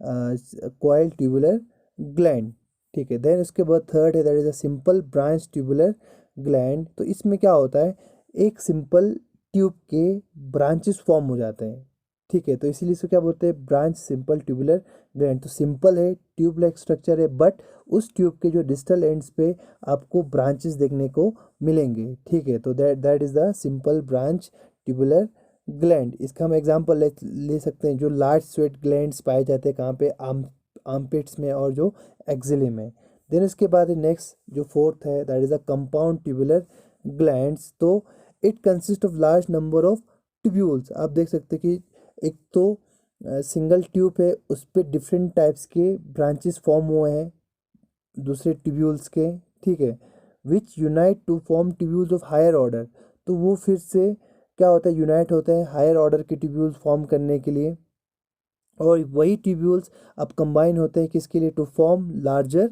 coiled tubular gland. ठीक है, देन उसके बाद थर्ड है that is a simple branch tubular gland. तो इसमें क्या होता है, एक सिंपल ट्यूब के ब्रांचेस फॉर्म हो जाते हैं। ठीक है, तो इसीलिए इसको क्या बोलते हैं, ब्रांच सिंपल ट्यूबुलर ग्लैंड। तो सिंपल है, ट्यूब लाइक स्ट्रक्चर है, बट उस ट्यूब के जो डिस्टल एंड्स पे आपको ब्रांचेस देखने को मिलेंगे। ठीक है, तो that is the simple branch tubular gland. इसका हम एग्जांपल ले सकते हैं, जो लार्ज स्वेट ग्लैंड्स पाए जाते हैं कहाँ पे, आर्मपिट्स में और जो एक्सिली में। देन इसके बाद नेक्स्ट जो फोर्थ है that is a compound tubular glands. तो it consist of large number of tubules. आप देख सकते हैं कि एक तो सिंगल ट्यूब है, उस पर डिफरेंट टाइप्स के ब्रांचेस फॉर्म हुए हैं दूसरे ट्यूब्यूल्स के। ठीक है, which unite to form tubules of higher order. तो वो फिर से क्या होता है, यूनाइट होते हैं हायर ऑर्डर के ट्यूब्यूल्स फॉर्म करने के लिए, और वही ट्यूब्यूल्स अब कंबाइन होते हैं किसके लिए, to form larger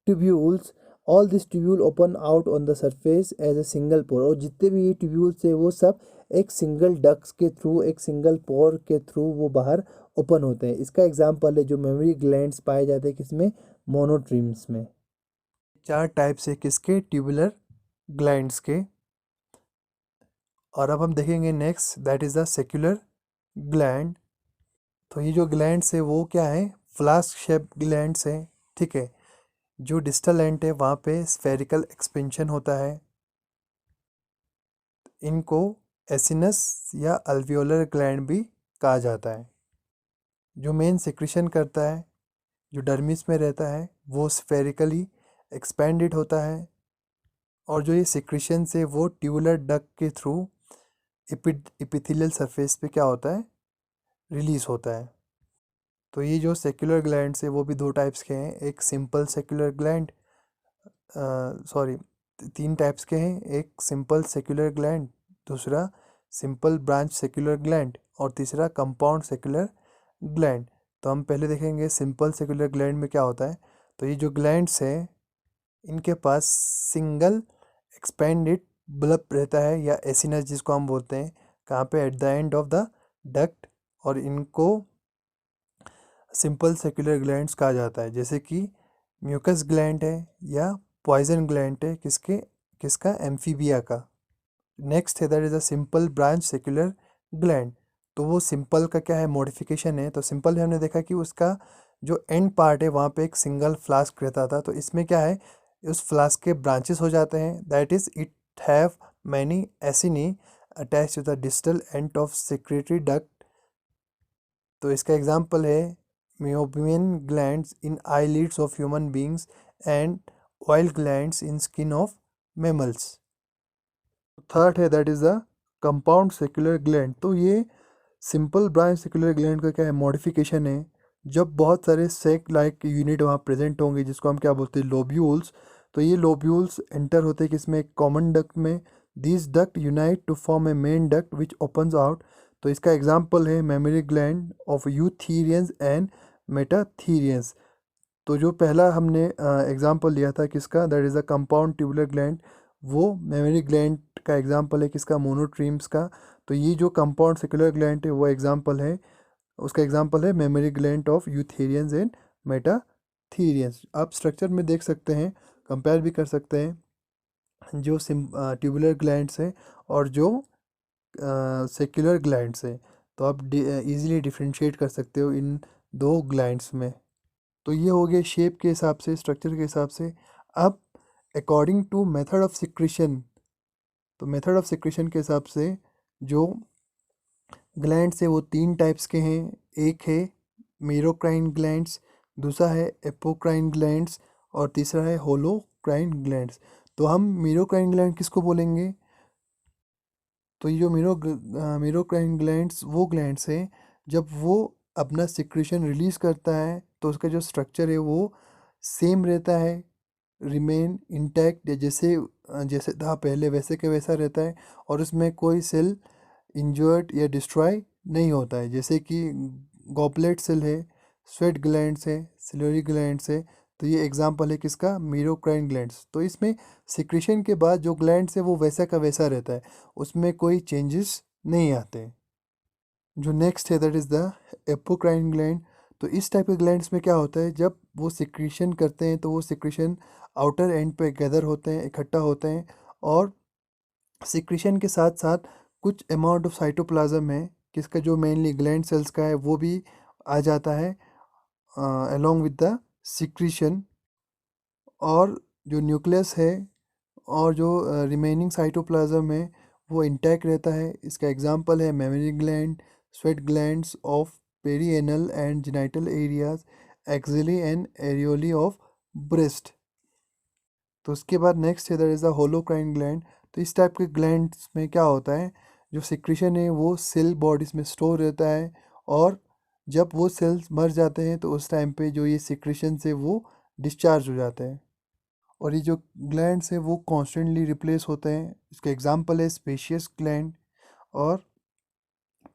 tubules. All this tubule open out on the surface as a single pore. और जितने भी ये ट्यूब्यूल्स है वो सब एक सिंगल डक्ट्स के थ्रू, एक सिंगल पोर के थ्रू वो बाहर ओपन होते हैं। इसका एग्जांपल है जो मेमोरी ग्लैंड्स पाए जाते हैं किसमें, मोनोट्रीम्स में। चार टाइप्स है किसके, ट्यूबुलर ग्लैंड्स के। और अब हम देखेंगे next that is the secular gland. तो ये जो ग्लैंड्स है वो क्या है, फ्लास्क शेप ग्लैंड्स हैं। ठीक है, जो डिस्टल एंड है वहाँ पे स्फेरिकल एक्सपेंशन होता है। इनको एसिनस या अल्वियोलर ग्लैंड भी कहा जाता है। जो मेन सिक्रीशन करता है, जो डर्मिस में रहता है, वो स्फेरिकली एक्सपेंडेड होता है, और जो ये सिक्रीशन से वो ट्यूबुलर डक्ट के थ्रू एपिथेलियल सरफेस पे क्या होता है, रिलीज होता है। तो ये जो सेक्युलर ग्लैंड्स है वो भी दो टाइप्स के हैं, एक simple secular gland, sorry 3 types के हैं, एक सिंपल सेक्युलर ग्लैंड, दूसरा सिंपल ब्रांच सेक्युलर ग्लैंड और तीसरा कंपाउंड सेक्युलर ग्लैंड। तो हम पहले देखेंगे सिंपल सेक्युलर ग्लैंड में क्या होता है। तो ये जो ग्लैंड्स हैं इनके पास सिंगल एक्सपेंडेड बल्ब रहता है या एसिनस जिसको हम बोलते हैं, कहाँ पे, at the end of the duct, और इनको सिंपल सेक्युलर ग्लैंड्स कहा जाता है, जैसे कि म्यूकस ग्लैंड है या पॉइजन ग्लैंड है किसका, एम्फीबिया का। नेक्स्ट है that is a simple branch secular gland. तो वो सिंपल का क्या है, मॉडिफिकेशन है। तो सिंपल में हमने देखा कि उसका जो एंड पार्ट है वहाँ पे एक सिंगल फ्लास्क रहता था, तो इसमें क्या है, उस फ्लास्क के ब्रांचेस हो जाते हैं, that is it have many acini attach to the distal end of secretory duct. तो इसका एग्जाम्पल है meibomian glands in eyelids of human beings and oil glands in skin of mammals। Third है that is the compound saccular gland. तो ये simple branch secular gland का क्या है, modification है। जब बहुत सारे सेक लाइक यूनिट वहाँ प्रेजेंट होंगे जिसको हम क्या बोलते हैं, लोब्यूल्स। तो ये लोब्यूल्स एंटर होते हैं किसमें, कॉमन डक्ट में। This duct unite to form a main duct which opens out. तो इसका एग्जाम्पल है mammary gland of eutherians and metatherians. तो जो पहला हमने एग्जाम्पल लिया था किसका, that is a compound tubular gland, वो मेमोरी ग्लैंड का एग्जाम्पल है किसका, मोनोट्रीम्स का। तो ये जो कंपाउंड सेक्युलर ग्लैंड है वो एग्जाम्पल है, उसका एग्जाम्पल है mammary gland of eutherians and metatherians. आप स्ट्रक्चर में देख सकते हैं, कंपेयर भी कर सकते हैं जो ट्यूबुलर ग्लैंड्स हैं और जो सेक्युलर ग्लैंड्स हैं। तो आप इजीली डिफ्रेंशिएट कर सकते हो इन दो ग्लैंड्स में। तो ये हो गया शेप के हिसाब से, स्ट्रक्चर के हिसाब से। अब according to method of secretion, तो मेथड ऑफ सिक्रीशन के हिसाब से जो ग्लैंड्स है वो 3 टाइप्स के हैं। एक है मीरोक्राइन ग्लैंड्स, दूसरा है एपोक्राइन ग्लैंड्स और तीसरा है होलोक्राइन ग्लैंड्स। तो हम मीरोक्राइन ग्लैंड किसको बोलेंगे, तो ये जो मीरोक्राइन ग्लैंड्स वो ग्लैंड्स हैं जब वो अपना सिक्रीशन रिलीज करता है तो उसका जो स्ट्रक्चर है वो सेम रहता है, रिमेन इंटैक्ट, जैसे जैसे था पहले वैसे के वैसा रहता है, और उसमें कोई सेल इंजर्ड या डिस्ट्रॉय नहीं होता है। जैसे कि गॉबलेट सेल है, स्वेट ग्लैंड्स है, सिलोरी ग्लैंड्स है। तो ये एग्जांपल है किसका, मीरोक्राइन ग्लैंड्स। तो इसमें सिक्रीशन के बाद जो ग्लैंड्स है वो वैसा का वैसा रहता है, उसमें कोई चेंजेस नहीं आते। जो नेक्स्ट है that is the apocrine gland. तो इस टाइप के ग्लैंड्स में क्या होता है, जब वो सिक्रीशन करते हैं तो वो सिक्रीशन आउटर एंड पे गैदर होते हैं, इकट्ठा होते हैं, और सिक्रीशन के साथ साथ कुछ अमाउंट ऑफ साइटोप्लाज्म है किसका, जो मेनली ग्लैंड सेल्स का है, वो भी आ जाता है along with द सिक्रीशन। और जो न्यूक्लियस है और जो रिमेनिंग साइटोप्लाज्म है वो इंटैक्ट रहता है। इसका एग्जांपल है mammary gland, sweat glands of perianal and genital areas, axillae and areolae of breast. तो उसके बाद नेक्स्ट है that is the holocrine gland. तो इस टाइप के ग्लैंड्स में क्या होता है, जो सिक्रीशन है वो सेल बॉडीज में स्टोर रहता है, और जब वो सेल्स मर जाते हैं तो उस टाइम पे जो ये सिक्रीशन से वो डिस्चार्ज हो जाते हैं। और ये जो ग्लैंड्स हैं वो कॉन्स्टेंटली रिप्लेस होते हैं। इसका एग्जांपल है स्पेशियस ग्लैंड, और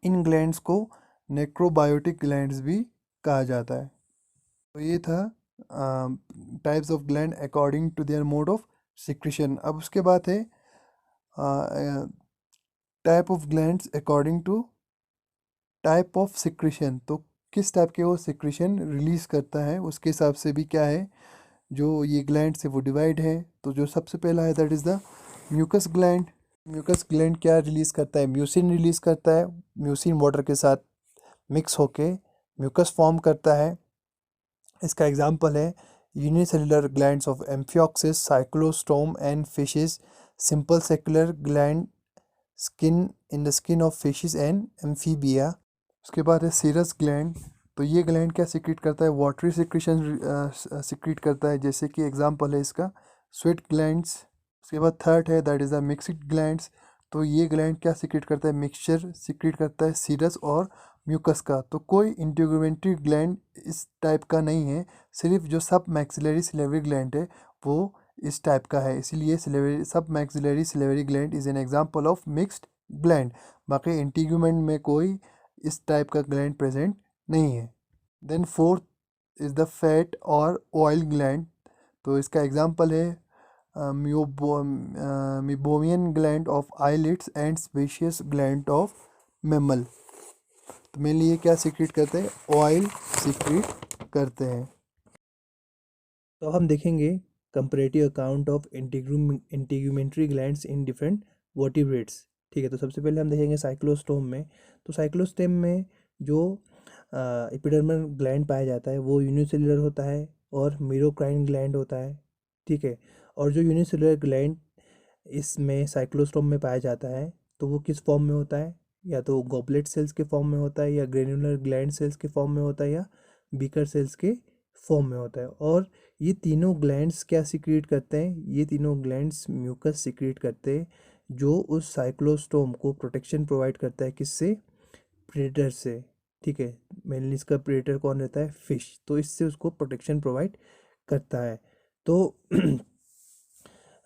इन ग्लैंड्स को नेक्रोबायोटिक ग्लैंड्स भी कहा जाता है। तो ये था types of gland according to their mode of secretion. अब उसके बाद है type of glands according to type of secretion. तो किस टाइप के वो सिक्रीशन रिलीज करता है उसके हिसाब से भी क्या है, जो ये ग्लैंड से वो डिवाइड है। तो जो सबसे पहला है that is the mucus gland. Mucus gland क्या रिलीज करता है, म्यूसिन रिलीज करता है। म्यूसिन वाटर के साथ मिक्स होके म्यूकस फॉर्म करता है। इसका एग्जांपल है unicellular glands of amphioxus, cyclostome and fishes, simple secular gland skin in the skin of fishes and amphibia. उसके बाद है सीरस ग्लैंड। तो ये ग्लैंड क्या सिक्रीट करता है, वाटरी सिक्रीशन सिक्रीट करता है, जैसे कि एग्जांपल है इसका स्वेट ग्लैंड्स। उसके बाद थर्ड है that is the mixed glands. तो ये ग्लैंड क्या सीक्रेट करता है, मिक्सचर सीक्रेट करता है सीरस और म्यूकस का। तो कोई इंटीग्यूमेंट्री ग्लैंड इस टाइप का नहीं है, सिर्फ जो सब मैक्सिलरी सिलेवरी ग्लैंड है वो इस टाइप का है, इसीलिए salivary sub maxillary salivary gland is an example of mixed gland. बाकी इंटीग्यूमेंट में कोई इस टाइप का ग्लैंड प्रेजेंट नहीं है। Then fourth is the fat और ऑयल ग्लैंड। तो इसका एग्जांपल है meibomian gland of eyelids and sebaceous gland of mammal. तो मेनली ये क्या सीक्रेट करते हैं, ऑयल सीक्रेट करते हैं। तो हम देखेंगे comparative account of integumentary glands in different vertebrates. ठीक है, तो सबसे पहले हम देखेंगे साइक्लोस्टोम में। तो साइक्लोस्टोम में जो एपिडर्मल ग्लैंड पाया जाता है वो यूनिसेलुलर होता है और मीरोक्राइन ग्लैंड होता है। ठीक है, और जो यूनिसेलुलर ग्लैंड इसमें साइक्लोस्टोम में पाया जाता है तो वो किस फॉर्म में होता है, या तो गॉबलेट सेल्स के फॉर्म में होता है, या ग्रेनुलर ग्लैंड सेल्स के फॉर्म में होता है, या बीकर सेल्स के फॉर्म में होता है। और ये तीनों ग्लैंड्स क्या सीक्रेट करते हैं, ये तीनों ग्लैंड्स म्यूकस सीक्रेट करते हैं जो उस साइक्लोस्टोम को प्रोटेक्शन प्रोवाइड करता है, किससे, प्रेडेटर से। ठीक है, मेनली इसका प्रेडेटर कौन रहता है, फिश, तो इससे उसको प्रोटेक्शन प्रोवाइड करता है। तो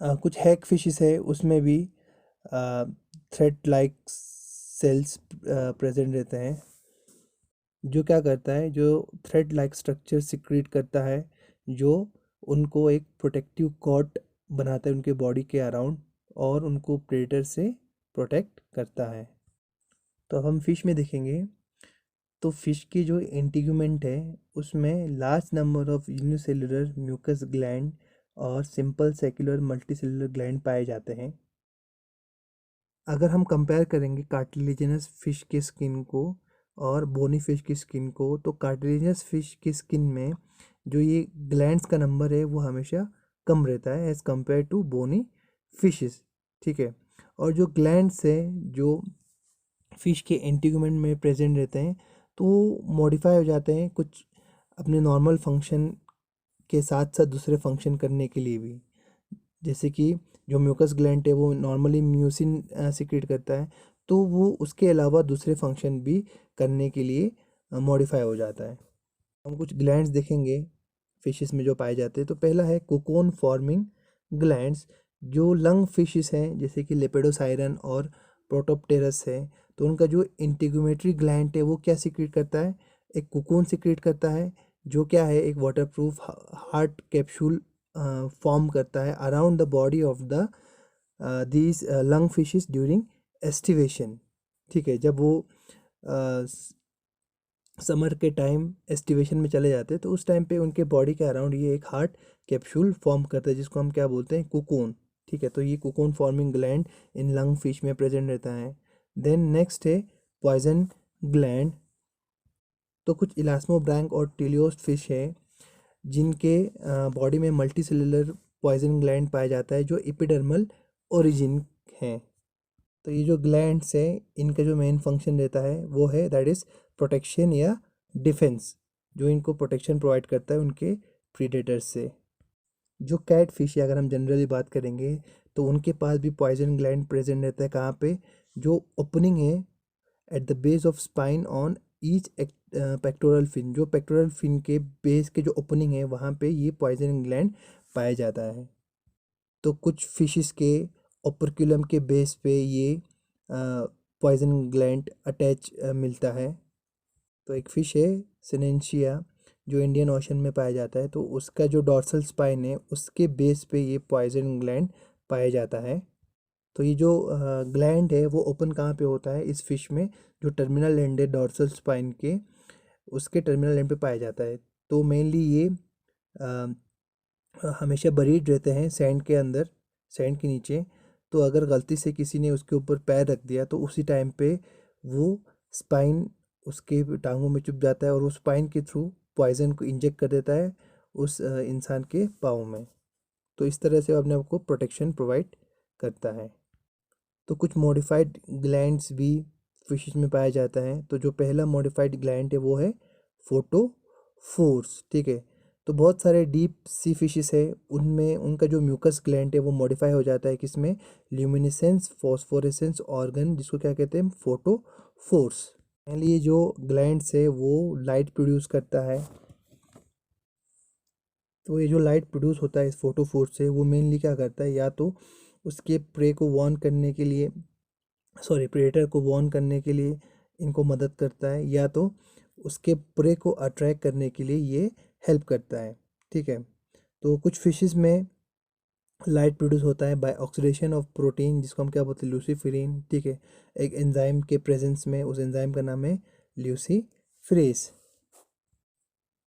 कुछ हैक फिशेस है उसमें भी थ्रेड लाइक सेल्स प्रेजेंट रहते हैं, जो क्या करता है, जो थ्रेड लाइक स्ट्रक्चर सिक्रीट करता है, जो उनको एक प्रोटेक्टिव कॉट बनाता है उनके बॉडी के अराउंड और उनको प्रेडेटर से प्रोटेक्ट करता है। तो हम फिश में देखेंगे तो फिश की जो इंटीग्यूमेंट है उसमें large number of unicellular mucus gland और सिंपल सेक्युलर मल्टीसेलुलर ग्लैंड पाए जाते हैं। अगर हम कंपेयर करेंगे कार्टिलेजिनस फिश के स्किन को और बोनी फिश की स्किन को, तो कार्टिलेजिनस फिश की स्किन में जो ये ग्लैंड्स का नंबर है वो हमेशा कम रहता है as compare to bony fishes. ठीक है, और जो ग्लैंड्स है जो फिश के इंटीग्यूमेंट में प्रेजेंट रहते हैं तो वो मॉडिफाई हो जाते हैं कुछ अपने नॉर्मल फंक्शन के साथ साथ दूसरे फंक्शन करने के लिए भी। जैसे कि जो म्यूकस ग्लैंड है वो नॉर्मली म्यूसिन सीक्रेट करता है, तो वो उसके अलावा दूसरे फंक्शन भी करने के लिए मॉडिफाई हो जाता है। हम कुछ ग्लैंड्स देखेंगे फिशेस में जो पाए जाते हैं। तो पहला है कोकोन फॉर्मिंग ग्लैंड्स, जो लंग फिशेस हैं जैसे कि लेपिडोसाइरन और प्रोटोप्टेरस है, तो उनका जो इंटीग्यूमेटरी ग्लैंड है वो क्या सीक्रेट करता है, एक कोकोन सीक्रेट करता है, जो क्या है एक वाटरप्रूफ हार्ट कैप्सूल फॉर्म करता है around the body of the these lung fishes during aestivation. ठीक है, जब वो समर के टाइम एस्टिवेशन में चले जाते हैं तो उस टाइम पे उनके बॉडी के अराउंड ये एक हार्ट कैप्सूल फॉर्म करता है जिसको हम क्या बोलते हैं, कोकोन। ठीक है, तो ये cocoon forming gland in lung fish में प्रेजेंट रहता है। देन नेक्स्ट है पॉइजन ग्लैंड। तो कुछ इलास्मोब्रैंक और टेलियोस्ट फिश है जिनके बॉडी में मल्टी सेलुलर पॉइजन ग्लैंड पाया जाता है जो एपिडर्मल ओरिजिन है। तो ये जो ग्लैंड्स है इनका जो मेन फंक्शन रहता है वो है दैट इज़ प्रोटेक्शन या डिफेंस, जो इनको प्रोटेक्शन प्रोवाइड करता है उनके प्रीडेटर्स से। जो कैट फिश है अगर हम जनरली बात करेंगे तो उनके पास भी पॉइजन ग्लैंड प्रेजेंट रहता है, कहाँ पे, जो ओपनिंग है at the base of spine on each pectoral fin, जो पेक्टोरल फिन के बेस के जो ओपनिंग है वहाँ पे ये पॉइजन ग्लैंड पाया जाता है। तो कुछ फिशेस के ओपर्क्यूलम के बेस पे ये पॉइजन ग्लैंड अटैच मिलता है। तो एक फ़िश है सिनेंशिया जो इंडियन ओशन में पाया जाता है, तो उसका जो डॉर्सल स्पाइन है उसके बेस पे ये पॉइजन ग्लैंड पाया जाता है। तो ये जो ग्लैंड है वो ओपन कहाँ पे होता है इस फिश में, जो टर्मिनल एंड है डॉर्सल स्पाइन के उसके टर्मिनल एंड पे पाया जाता है। तो मेनली ये हमेशा बरीड रहते हैं सैंड के अंदर, सैंड के नीचे। तो अगर गलती से किसी ने उसके ऊपर पैर रख दिया तो उसी टाइम पे वो स्पाइन उसके टांगों में चुभ जाता है और वो स्पाइन के थ्रू पॉइजन को इंजेक्ट कर देता है उस इंसान के पाँव में। तो इस तरह से वो अपने आप को प्रोटेक्शन प्रोवाइड करता है। तो कुछ मॉडिफाइड ग्लैंड्स भी फिशेस में पाया जाता है। तो जो पहला मॉडिफाइड ग्लैंड है वो है फोटोफोर्स। ठीक है, तो बहुत सारे डीप सी फिशेस है, उनमें उनका जो म्यूकस ग्लैंड है वो मॉडिफाई हो जाता है किसमें, ल्यूमिनेसेंस फॉस्फोरेसेंस ऑर्गन, जिसको क्या कहते हैं, फोटोफोर्स। ये जो ग्लैंड्स है वो लाइट प्रोड्यूस करता है। तो ये जो लाइट प्रोड्यूस होता है इस फोटोफोर्स से, वो मेनली क्या करता है, या तो उसके प्रे को वार्न करने के लिए, सॉरी प्रेडेटर को वार्न करने के लिए इनको मदद करता है, या तो उसके प्रे को अट्रैक्ट करने के लिए ये हेल्प करता है। ठीक है, तो कुछ फिशेस में लाइट प्रोड्यूस होता है बाय ऑक्सीडेशन ऑफ प्रोटीन, जिसको हम क्या बोलते हैं, ल्यूसीफेरिन। ठीक है, एक एंजाइम के प्रेजेंस में, उस एंजाइम का नाम है ल्यूसीफेरेस।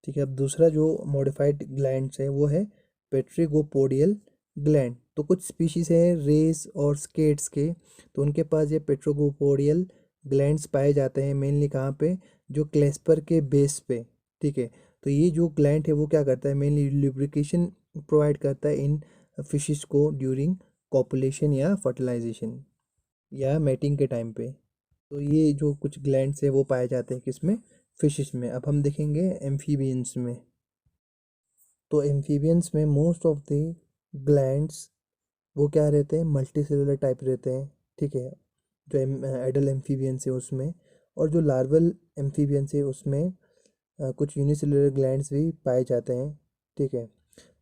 ठीक है, अब दूसरा जो मॉडिफाइड ग्लैंड्स है वो है पेट्रिगोपोडियल ग्लैंड। तो कुछ स्पीशीज है रेस और स्केट्स के, तो उनके पास ये पेट्रिगोपोडियल ग्लैंड्स पाए जाते हैं मेनली कहाँ पे, जो क्लेस्पर के बेस पे। ठीक है, तो ये जो ग्लैंड है वो क्या करता है, मेनली लुब्रिकेशन प्रोवाइड करता है इन फिशेस को ड्यूरिंग कॉपुलेशन या फर्टिलाइजेशन या मैटिंग के टाइम पे। तो ये जो कुछ ग्लैंड्स है वो पाए जाते हैं किसमें, फिशेस में। अब हम देखेंगे एम्फीबियंस में। तो एम्फीबियंस में मोस्ट ऑफ द ग्लैंड्स वो क्या रहते हैं, मल्टी सेलुलर टाइप रहते हैं। ठीक है, जो एडल्ट एम्फीबियंस है उसमें, और जो लार्वल एम्फीबियंस है उसमें कुछ यूनिसेलुलर ग्लैंड्स भी पाए जाते हैं। ठीक है,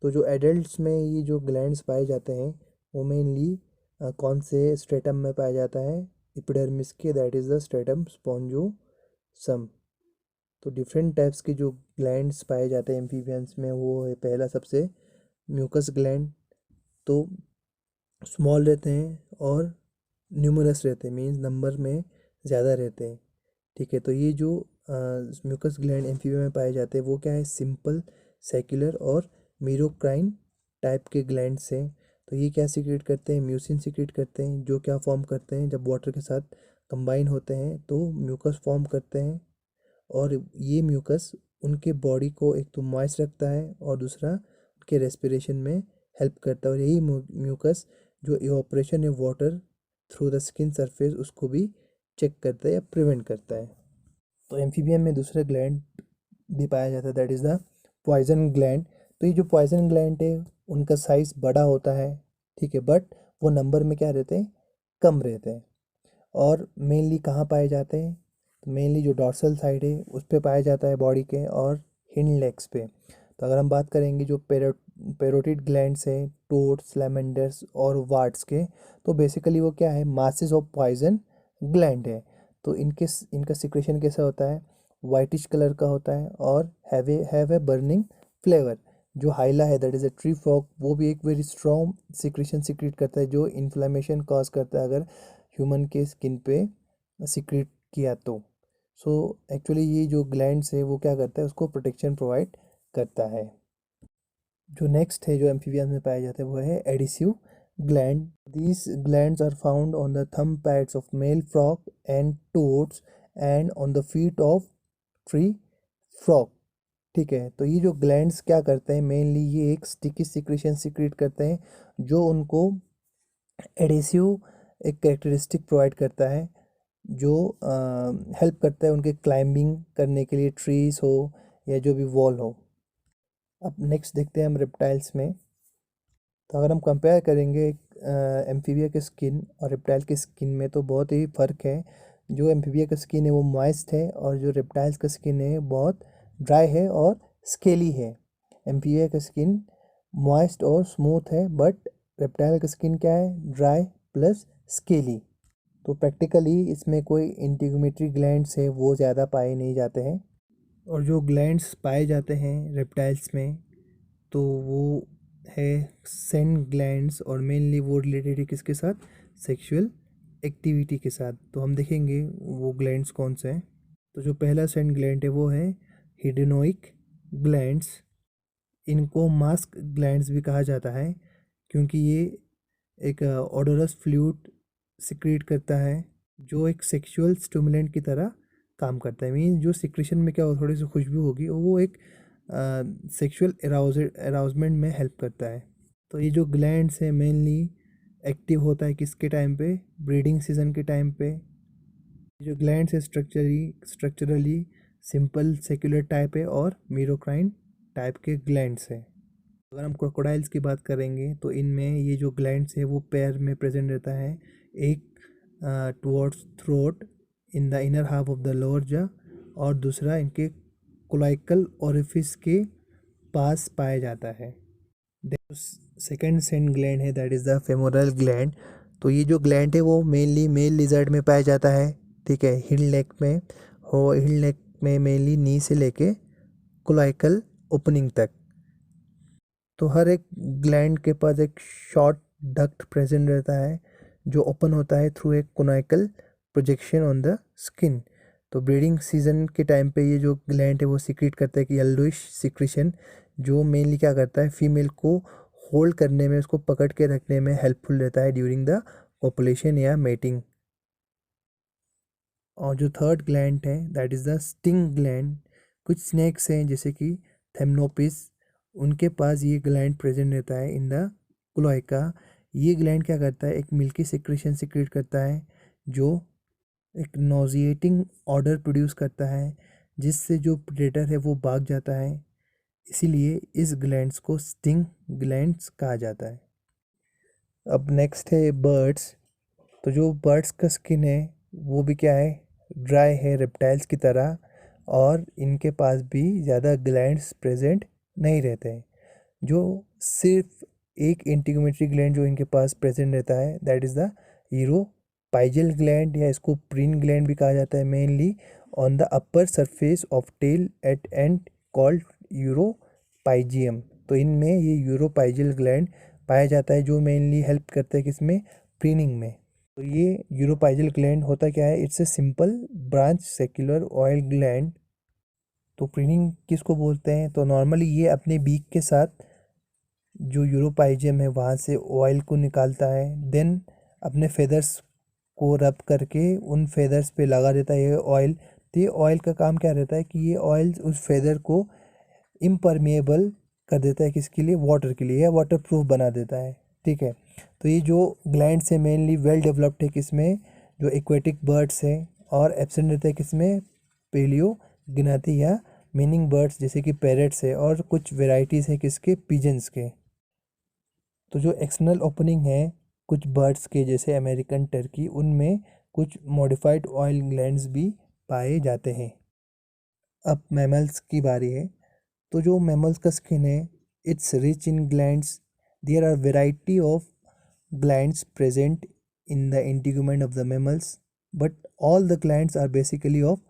तो जो एडल्ट्स में ये जो ग्लैंड्स पाए जाते हैं वो मेनली कौन से स्ट्रेटम में पाया जाता है, एपिडर्मिस के, दैट इज़ द स्ट्रेटम स्पॉन्जोसम। तो डिफरेंट टाइप्स के जो ग्लैंड्स पाए जाते हैं एम्फीबियंस में, वो है पहला सबसे म्यूकस ग्लैंड। तो स्मॉल रहते हैं और न्यूमरस रहते हैं, मीन्स नंबर में ज़्यादा रहते हैं। ठीक है, तो ये जो म्यूकस ग्लैंड एम्फीबिया में पाए जाते हैं वो क्या है, सिंपल सेक्युलर और मीरोक्राइन टाइप के ग्लैंड्स हैं। तो ये क्या सीक्रेट करते हैं, म्यूसिन सीक्रेट करते हैं, जो क्या फॉर्म करते हैं, जब वाटर के साथ कंबाइन होते हैं तो म्यूकस फॉर्म करते हैं। और ये म्यूकस उनके बॉडी को एक तो मॉइस्ट रखता है और दूसरा उनके रेस्पिरेशन में हेल्प करता है। और यही म्यूकस जो इवापोरेशन है water through the skin surface उसको भी चेक करता है या प्रिवेंट करता है। तो एम्फीबियन में दूसरा ग्लैंड भी पाया जाता है, that is the poison gland. तो ये जो पॉइजन ग्लैंड है उनका साइज़ बड़ा होता है। ठीक है, बट वो नंबर में क्या रहते हैं, कम रहते हैं। और मेनली कहाँ पाए जाते हैं, तो मेनली जो डॉर्सल साइड है उस पे पाया जाता है बॉडी के, और हिंड लेग्स पे। तो अगर हम बात करेंगे जो पेरोटिड ग्लैंड्स हैं, टोड्स, सैलमेंडर्स और वार्ड्स के, तो बेसिकली वो क्या है, मासेस ऑफ पॉइजन ग्लैंड है। तो इनका सिक्रेशन कैसा होता है, वाइटिश कलर का होता है और हैव ए बर्निंग फ्लेवर। जो हाइला है that is a tree frog, वो भी एक वेरी स्ट्रॉन्ग सिक्रेशन सिक्रेट करता है जो इन्फ्लेमेशन कॉज करता है अगर ह्यूमन के स्किन पे सिक्रेट किया तो। सो एक्चुअली ये जो ग्लैंड्स है वो क्या करता है, उसको प्रोटेक्शन प्रोवाइड करता है। जो नेक्स्ट है जो एम्फीबियंस में पाया जाता है वो है adhesive gland. These glands are found on the thumb pads of male frog and toads and on the feet of tree frog. ठीक है, तो ये जो ग्लैंड्स क्या करते हैं, मेनली ये एक स्टिकी सिक्रेशन सिक्रेट करते हैं जो उनको एडेसिव एक कैरेक्टरिस्टिक प्रोवाइड करता है, जो हेल्प करता है उनके क्लाइंबिंग करने के लिए, ट्रीज हो या जो भी वॉल हो। अब नेक्स्ट देखते हैं हम रेप्टाइल्स में। तो अगर हम कंपेयर करेंगे एम्फीबिया के स्किन और रेप्टाइल के स्किन में, तो बहुत ही फ़र्क है। जो एम्फीबिया का स्किन है वो मॉइस्ट है, और जो रेप्टाइल्स का स्किन है बहुत ड्राई है और स्केली है। एम्फीबिया का स्किन मॉइस्ट और स्मूथ है, बट रेप्टाइल का स्किन क्या है, ड्राई प्लस स्केली। तो प्रैक्टिकली इसमें कोई इंटीग्यूमेटरी ग्लैंड्स है वो ज़्यादा पाए नहीं जाते हैं। और जो ग्लैंड्स पाए जाते हैं रेप्टाइल्स में, तो वो है सेंट ग्लैंड्स, और मेनली वो रिलेटेड है किसके साथ, सेक्सुअल एक्टिविटी के साथ। तो हम देखेंगे वो ग्लैंड्स कौन से हैं। तो जो पहला सेंट ग्लैंड है वो है हिडेनोइक ग्लैंड्स। इनको मास्क ग्लैंड्स भी कहा जाता है, क्योंकि ये एक ओडोरस फ्लूइड सिक्रीट करता है जो एक सेक्सुअल स्टिमुलेंट की तरह काम करता है। मीन जो सिक्रेशन में क्या हो, थोड़ी सी खुशबू होगी, और वो एक सेक्सुअल अराउजमेंट में हेल्प करता है। तो ये जो ग्लैंड्स है मेनली एक्टिव होता है किसके टाइम पे, ब्रीडिंग सीजन के टाइम पे। जो ग्लैंड्स है स्ट्रक्चरली सिंपल सेक्युलर टाइप है और मीरोक्राइन टाइप के ग्लैंड्स हैं। अगर हम क्रोकोडाइल्स की बात करेंगे तो इनमें ये जो ग्लैंड्स है वो पैर में प्रेजेंट रहता है, एक towards throat in the inner half of the lower jaw, और दूसरा इनके कोलाइकल ओरिफिस के पास पाया जाता है। सेकेंड सेंट ग्लैंड है, that is the femoral gland. तो ये जो ग्लैंड है वो मेनली मेल लिजर्ड में पाया जाता है, ठीक है। हिल नेक में हो, हिल नेक में मेनली नी से लेके कोलाइकल ओपनिंग तक। तो हर एक ग्लैंड के पास एक शॉर्ट डक्ट प्रेजेंट रहता है जो ओपन होता है थ्रू एक कोनाइकल प्रोजेक्शन ऑन द स्किन। तो ब्रीडिंग सीजन के टाइम पे ये जो ग्लैंड है वो सीक्रेट करता है कि येलोइश सिक्रेशन, जो मेनली क्या करता है फीमेल को होल्ड करने में, उसको पकड़ के रखने में हेल्पफुल रहता है ड्यूरिंग द पॉपुलेशन या मेटिंग। और जो थर्ड ग्लैंड है that is the sting gland. कुछ स्नेक्स हैं जैसे कि थेमनोपिस, उनके पास ये ग्लैंड प्रेजेंट रहता है इन द क्लोएका। ये ग्लैंड क्या करता है, एक मिल्की सिक्रेशन सिक्रेट करता है जो एक नोजिएटिंग ऑर्डर प्रोड्यूस करता है, जिससे जो प्रेडेटर है वो भाग जाता है। इसीलिए इस ग्लैंड्स को स्टिंग ग्लैंड्स कहा जाता है। अब नेक्स्ट है बर्ड्स। तो जो बर्ड्स का स्किन है वो भी क्या है, ड्राई है रेप्टाइल्स की तरह, और इनके पास भी ज़्यादा ग्लैंड्स प्रेजेंट नहीं रहते हैं। जो सिर्फ एक इंटीग्यूमेटरी ग्लैंड जो इनके पास प्रेजेंट रहता है that is the uropygial gland, या इसको प्रीन ग्लैंड भी कहा जाता है, mainly on the upper surface of tail at end called uropygium. तो इनमें ये यूरोपाइजल ग्लैंड पाया जाता है जो मेनली हेल्प करता है किसमें, प्रीनिंग में। तो ये यूरोपाइजल ग्लैंड होता क्या है, it's a simple branch secular oil gland. तो प्रीनिंग किसको बोलते हैं, तो नॉर्मली ये अपने बीक के साथ जो यूरोपाइजियम है वहाँ से ऑयल को निकालता है, देन अपने फेदर्स को रब करके उन फेदर्स पे लगा देता है ये ऑयल। तो ये ऑयल का काम क्या रहता है कि ये ऑयल उस फेदर को इम्परमेबल कर देता है, किसके लिए, वाटर के लिए, या वाटर प्रूफ बना देता है, ठीक है। तो ये जो ग्लैंड्स है मेनली वेल डेवलप्ड है किसमें, जो एक्वेटिक बर्ड्स हैं, और एब्सेंट रहता है किसमें, पेलियो गिनाती या मीनिंग बर्ड्स जैसे कि पैरट्स है, और कुछ वेराइटीज़ है किसके, पिजन्स के। तो जो एक्सटर्नल ओपनिंग है कुछ बर्ड्स के जैसे अमेरिकन टर्की, उनमें कुछ मॉडिफाइड ऑयल ग्लैंड्स भी पाए जाते हैं। अब मैमल्स की बारी है। तो जो मैमल्स का स्किन है it's rich in glands. There are variety of glands present in the integument of the mammals, but all the glands are basically of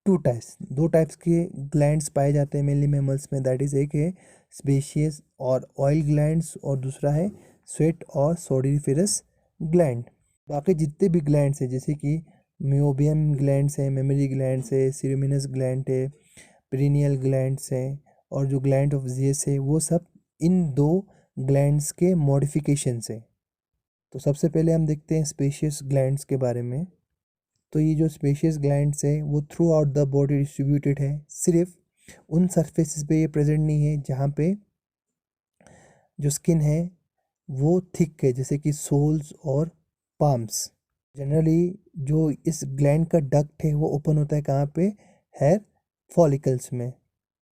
two types. दो टाइप्स के ग्लैंड्स पाए जाते हैं मेनली मैमल्स में, that is एक है spacious और oil glands, और दूसरा है स्वेट और सोडिफेरस ग्लैंड। बाकी जितने भी ग्लैंड्स हैं जैसे कि म्योबियम ग्लैंड्स हैं, मेमोरी ग्लैंड्स है, सिरोमिनस ग्लैंड है, पेरिनियल ग्लैंड्स हैं, और जो ग्लैंड ऑफ जियस है वो सब इन दो ग्लैंड्स के मॉडिफिकेशंस हैं। तो सबसे पहले हम देखते हैं स्पेशियस ग्लैंड्स के बारे में। तो ये जो स्पेशियस ग्लैंड्स हैं वो through out the body distributed है, सिर्फ उन सरफेसेस पे ये प्रेजेंट नहीं है जहाँ पे जो स्किन है वो थिक है, जैसे कि सोल्स और पाम्स। जनरली जो इस ग्लैंड का डक्ट है वो ओपन होता है कहाँ पे, हेयर फॉलिकल्स में।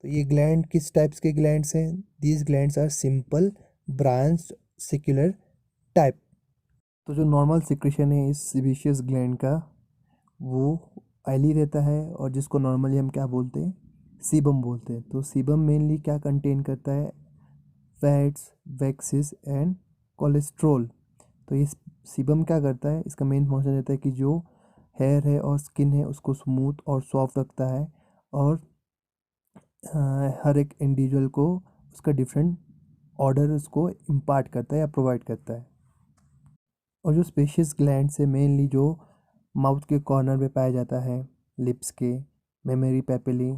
तो ये ग्लैंड किस टाइप्स के ग्लैंड्स हैं, these glands are simple branch saccular type. तो जो नॉर्मल सिक्रेशन है इस सीबेशियस ग्लैंड का वो ऑयली रहता है, और जिसको नॉर्मली हम क्या बोलते हैं, सीबम बोलते हैं। तो सीबम मेनली क्या कंटेन करता है, फैट्स, वैक्सेस एंड कोलेस्ट्रॉल। तो ये सीबम क्या करता है, इसका मेन फंक्शन रहता है कि जो हेयर है और स्किन है उसको स्मूथ और सॉफ्ट रखता है, और हर एक इंडिविजुअल को उसका डिफरेंट ऑर्डर उसको इम्पार्ट करता है या प्रोवाइड करता है। और जो स्पेशियस ग्लैंड से मेनली जो माउथ के कॉर्नर पे पाया जाता है, लिप्स के, मेमोरी पेपिली,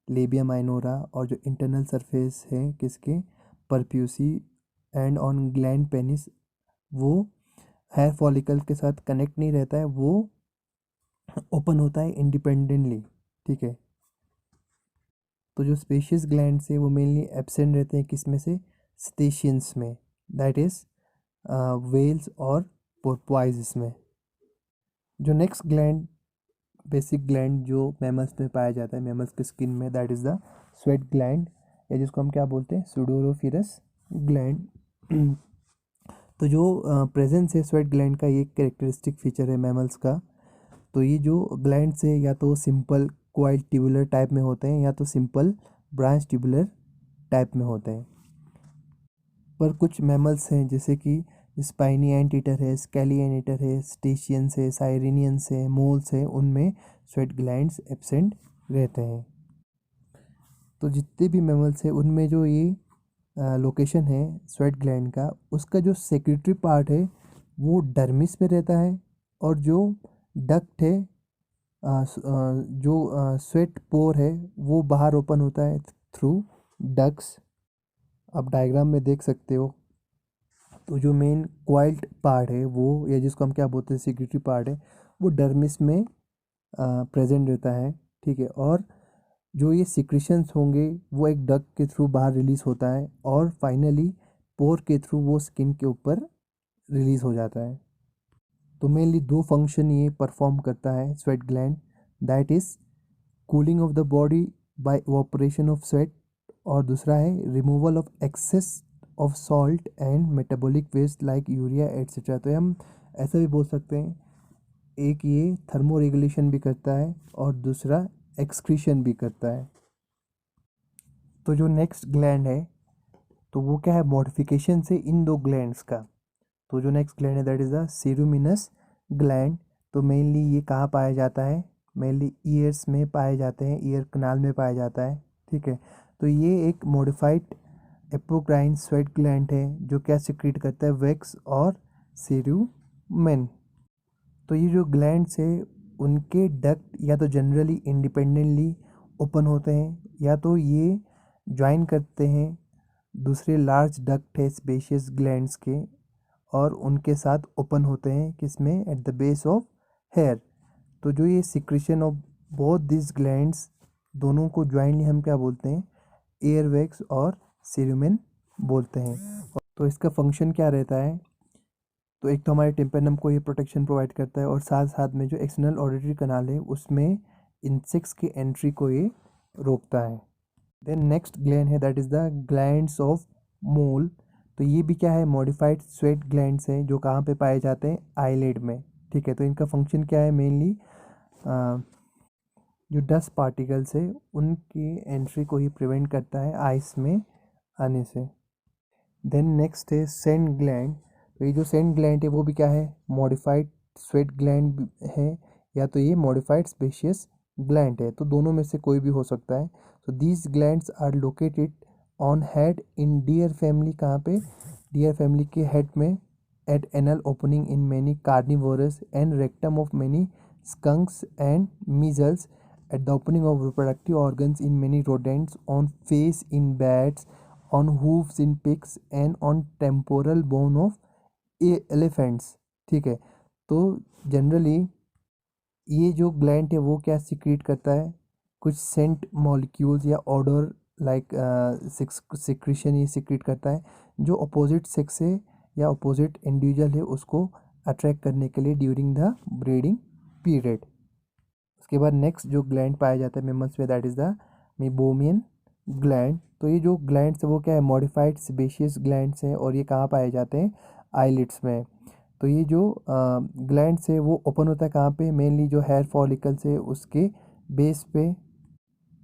लेबिया माइनोरा, और जो इंटरनल सरफेस है किसके, परप्यूसी, एंड ऑन ग्लैंड पेनिस, वो हेयर फॉलिकल के साथ कनेक्ट नहीं रहता है, वो ओपन होता है इंडिपेंडेंटली, ठीक है। तो जो स्पेशियस ग्लैंड्स है वो मेनली एब्सेंट रहते हैं किस में से, स्टेशियंस में, दैट इज़ वेल्स और पोर्पोइज में। जो नेक्स्ट ग्लैंड, बेसिक ग्लैंड जो मैमल्स में पाया जाता है, मैमल्स के स्किन में, that is the sweat gland. या जिसको हम क्या बोलते हैं, सुडोरोफिरस ग्लैंड। तो जो प्रेजेंस है स्वेट ग्लैंड का, ये कैरेक्टरिस्टिक फीचर है मैमल्स का। तो ये जो ग्लैंड्स है या तो सिंपल क्वाइल ट्यूबुलर टाइप में होते हैं या तो सिंपल ब्रांच ट्यूबुलर टाइप में होते हैं। पर कुछ मैमल्स हैं जैसे कि स्पाइनी एंट ईटर है, स्केली एंट ईटर है, स्टेशियंस है, साइरेनियंस है, मोल्स है, उनमें स्वेट ग्लैंड्स एब्सेंट रहते हैं। तो जितने भी मैमल्स हैं उनमें जो ये लोकेशन है स्वेट ग्लैंड का, उसका जो सेक्रेटरी पार्ट है वो डर्मिस में रहता है, और जो डक्ट है जो स्वेट पोर है वो बाहर ओपन होता है थ्रू डक्स। आप डायग्राम में देख सकते हो। तो जो मेन क्वाइल्ड पार्ट है वो, या जिसको हम क्या बोलते हैं सेक्रेटरी पार्ट है, वो डर्मिस में प्रेजेंट रहता है, ठीक है। और जो ये सिक्रीशंस होंगे वो एक डक के थ्रू बाहर रिलीज होता है, और फाइनली पोर के थ्रू वो स्किन के ऊपर रिलीज हो जाता है। तो मेनली दो फंक्शन ये परफॉर्म करता है sweat gland, that is cooling of the body by evaporation of sweat, और दूसरा है removal of excess of salt and metabolic waste like urea etcetera. तो हम ऐसा भी बोल सकते हैं, एक ये थर्मो रेगुलेशन भी करता है और दूसरा एक्सक्रीशन भी करता है। तो जो नेक्स्ट ग्लैंड है तो वो क्या है, मॉडिफिकेशन से इन दो ग्लैंड्स का। तो जो नेक्स्ट ग्लैंड है दैट इज़ द सेरुमिनस ग्लैंड। तो मेनली ये कहाँ पाया जाता है, मेनली ईयर्स में पाए जाते हैं, ईयर कनाल में पाया जाता है, ठीक है। तो ये एक मॉडिफाइड एपोक्राइन स्वेट ग्लैंड है जो क्या सिक्रीट करता है, वैक्स और सेरुमेन। तो ये जो ग्लैंड्स है उनके डक्ट या तो जनरली इंडिपेंडेंटली ओपन होते हैं, या तो ये ज्वाइन करते हैं दूसरे लार्ज डक्ट है स्पेशियस ग्लैंड्स के, और उनके साथ ओपन होते हैं किसमें, at the base of hair. तो जो ये secretion of both this glands दोनों को ज्वाइंटली हम क्या बोलते हैं, एयर वैक्स और सेरुमेन बोलते हैं। तो इसका फंक्शन क्या रहता है, तो एक तो हमारे टिम्पेनम को ये प्रोटेक्शन प्रोवाइड करता है, और साथ साथ में जो एक्सटर्नल ऑडिटरी कनाल है उसमें इंसेक्ट्स की एंट्री को ये रोकता है। देन नेक्स्ट ग्लैंड है that is the glands of mole. तो ये भी क्या है, मॉडिफाइड स्वेट ग्लैंड्स हैं जो कहाँ पे पाए जाते हैं, आईलिड में, ठीक है। तो इनका फंक्शन क्या है, मेनली जो डस्ट पार्टिकल्स है उनकी एंट्री को ही प्रिवेंट करता है आइस में आने से। देन नेक्स्ट है सेंट ग्लैंड। तो ये जो सेंट ग्लैंड है वो भी क्या है, मॉडिफाइड स्वेट ग्लैंड है, या तो ये मॉडिफाइड स्पेशियस ग्लैंड है, तो दोनों में से कोई भी हो सकता है। तो these glands are located on head in deer family, कहाँ पे, डियर फैमिली के हेड में, at anal opening in many carnivorous and rectum of many skunks and measles, at the opening of reproductive organs in many rodents, on face in bats, on hooves in pigs and on temporal bone of elephants, ठीक है। तो generally ये जो gland है वो क्या secrete करता है, कुछ सेंट मॉलिक्यूल्स या ऑडर लाइक सिक्रीशन ये सिक्रीट करता है, जो अपोजिट सेक्स है या अपोजिट इंडिविजुअल है उसको अट्रैक्ट करने के लिए ड्यूरिंग द ब्रीडिंग पीरियड। उसके बाद नेक्स्ट जो ग्लैंड पाया जाता है मेमल्स में that is the Meibomian gland. तो ये जो ग्लैंड्स है वो क्या है, मॉडिफाइड सेबेशियस ग्लैंड्स हैं, और ये कहाँ पाए जाते हैं, आईलिड्स में। तो ये जो ग्लैंड्स है वो ओपन होता है कहाँ पे, मेनली जो हेयर फॉलिकल्स है उसके बेस पे,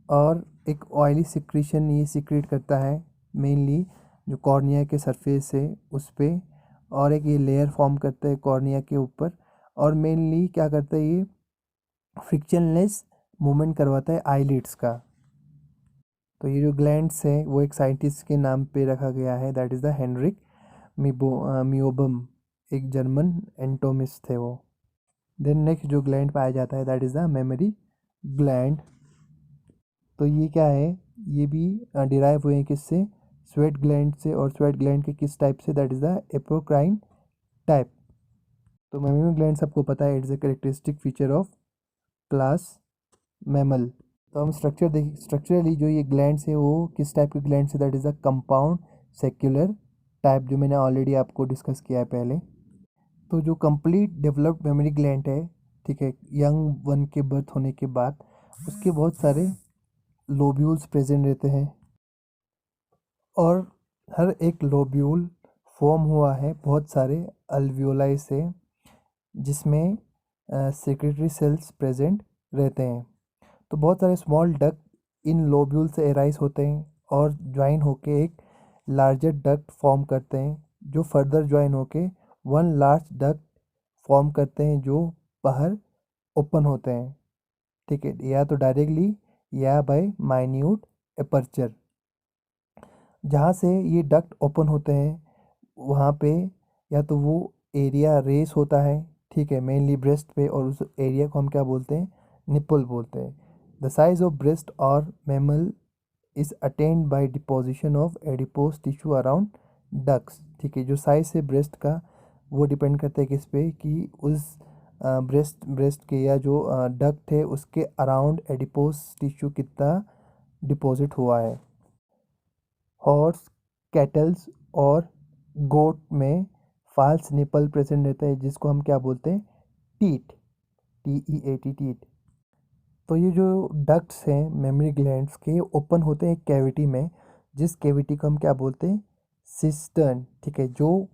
और एक ऑयली सिक्रीशन ये सिक्रीट करता है मेनली जो कॉर्निया के सरफेस है उस पे, और एक ये लेयर फॉर्म करता है कॉर्निया के ऊपर, और मेनली क्या करता है ये फ्रिक्शनलेस मूवमेंट करवाता है आईलिड्स का। तो ये जो ग्लैंड्स है वो एक साइंटिस्ट के नाम पे रखा गया है दैट इज़ द हेनरिक मियोबम, एक जर्मन एंटोमिस्ट थे वो। देन नेक्स्ट जो ग्लैंड पाया जाता है that is the memory gland. तो ये क्या है, ये भी डिराइव हुए हैं किससे, स्वेट ग्लैंड से, और स्वेट ग्लैंड के किस टाइप से, that is the apocrine type. तो मेमोरी ग्लैंड सबको पता है, it's a characteristic feature of class mammal. तो हम स्ट्रक्चर देखिए, स्ट्रक्चरली जो ये ग्लैंड्स है वो किस टाइप के ग्लैंड्स है, that is a compound secular type, जो मैंने ऑलरेडी आपको डिस्कस किया है पहले। तो जो कंप्लीट डेवलप्ड मेमोरी ग्लैंड है, ठीक है, यंग वन के बर्थ होने के बाद उसके बहुत सारे लोब्यूल्स प्रेजेंट रहते हैं, और हर एक लोब्यूल फॉर्म हुआ है बहुत सारे अल्वियोलाई से, जिसमें सेक्रेटरी सेल्स प्रेजेंट रहते हैं। तो बहुत सारे स्मॉल डक्ट इन लोब्यूल से एराइज होते हैं और ज्वाइन होके एक लार्जर डक्ट फॉर्म करते हैं, जो फर्दर ज्वाइन होके वन लार्ज डक्ट फॉर्म करते हैं, जो बाहर ओपन होते हैं। ठीक है, या तो डायरेक्टली या बाय माइन्यूट एपर्चर। जहाँ से ये डक्ट ओपन होते हैं वहाँ पे या तो वो एरिया रेस होता है, ठीक है, मेनली ब्रेस्ट पे, और उस एरिया को हम क्या बोलते हैं, निप्पल बोलते हैं। द साइज ऑफ ब्रेस्ट और mammal is attend by deposition of adipose tissue around ducts. ठीक है, जो साइज है ब्रेस्ट का वो डिपेंड करता है किस पे, कि उस ब्रेस्ट के या जो डक्ट है उसके अराउंड एडिपोज टिश्यू कितना डिपॉजिट हुआ है। हॉर्स, कैटल्स और गोट में फाल्स निपल प्रेजेंट रहता है, जिसको हम क्या बोलते हैं, टीट, TEAT, टीट। तो ये जो डक्ट्स हैं मेमोरी ग्लैंड्स के, ओपन होते हैं एक कैविटी में, जिस कैविटी को हम क्या बोलते हैं, सिस्टर्न। ठीक है, जो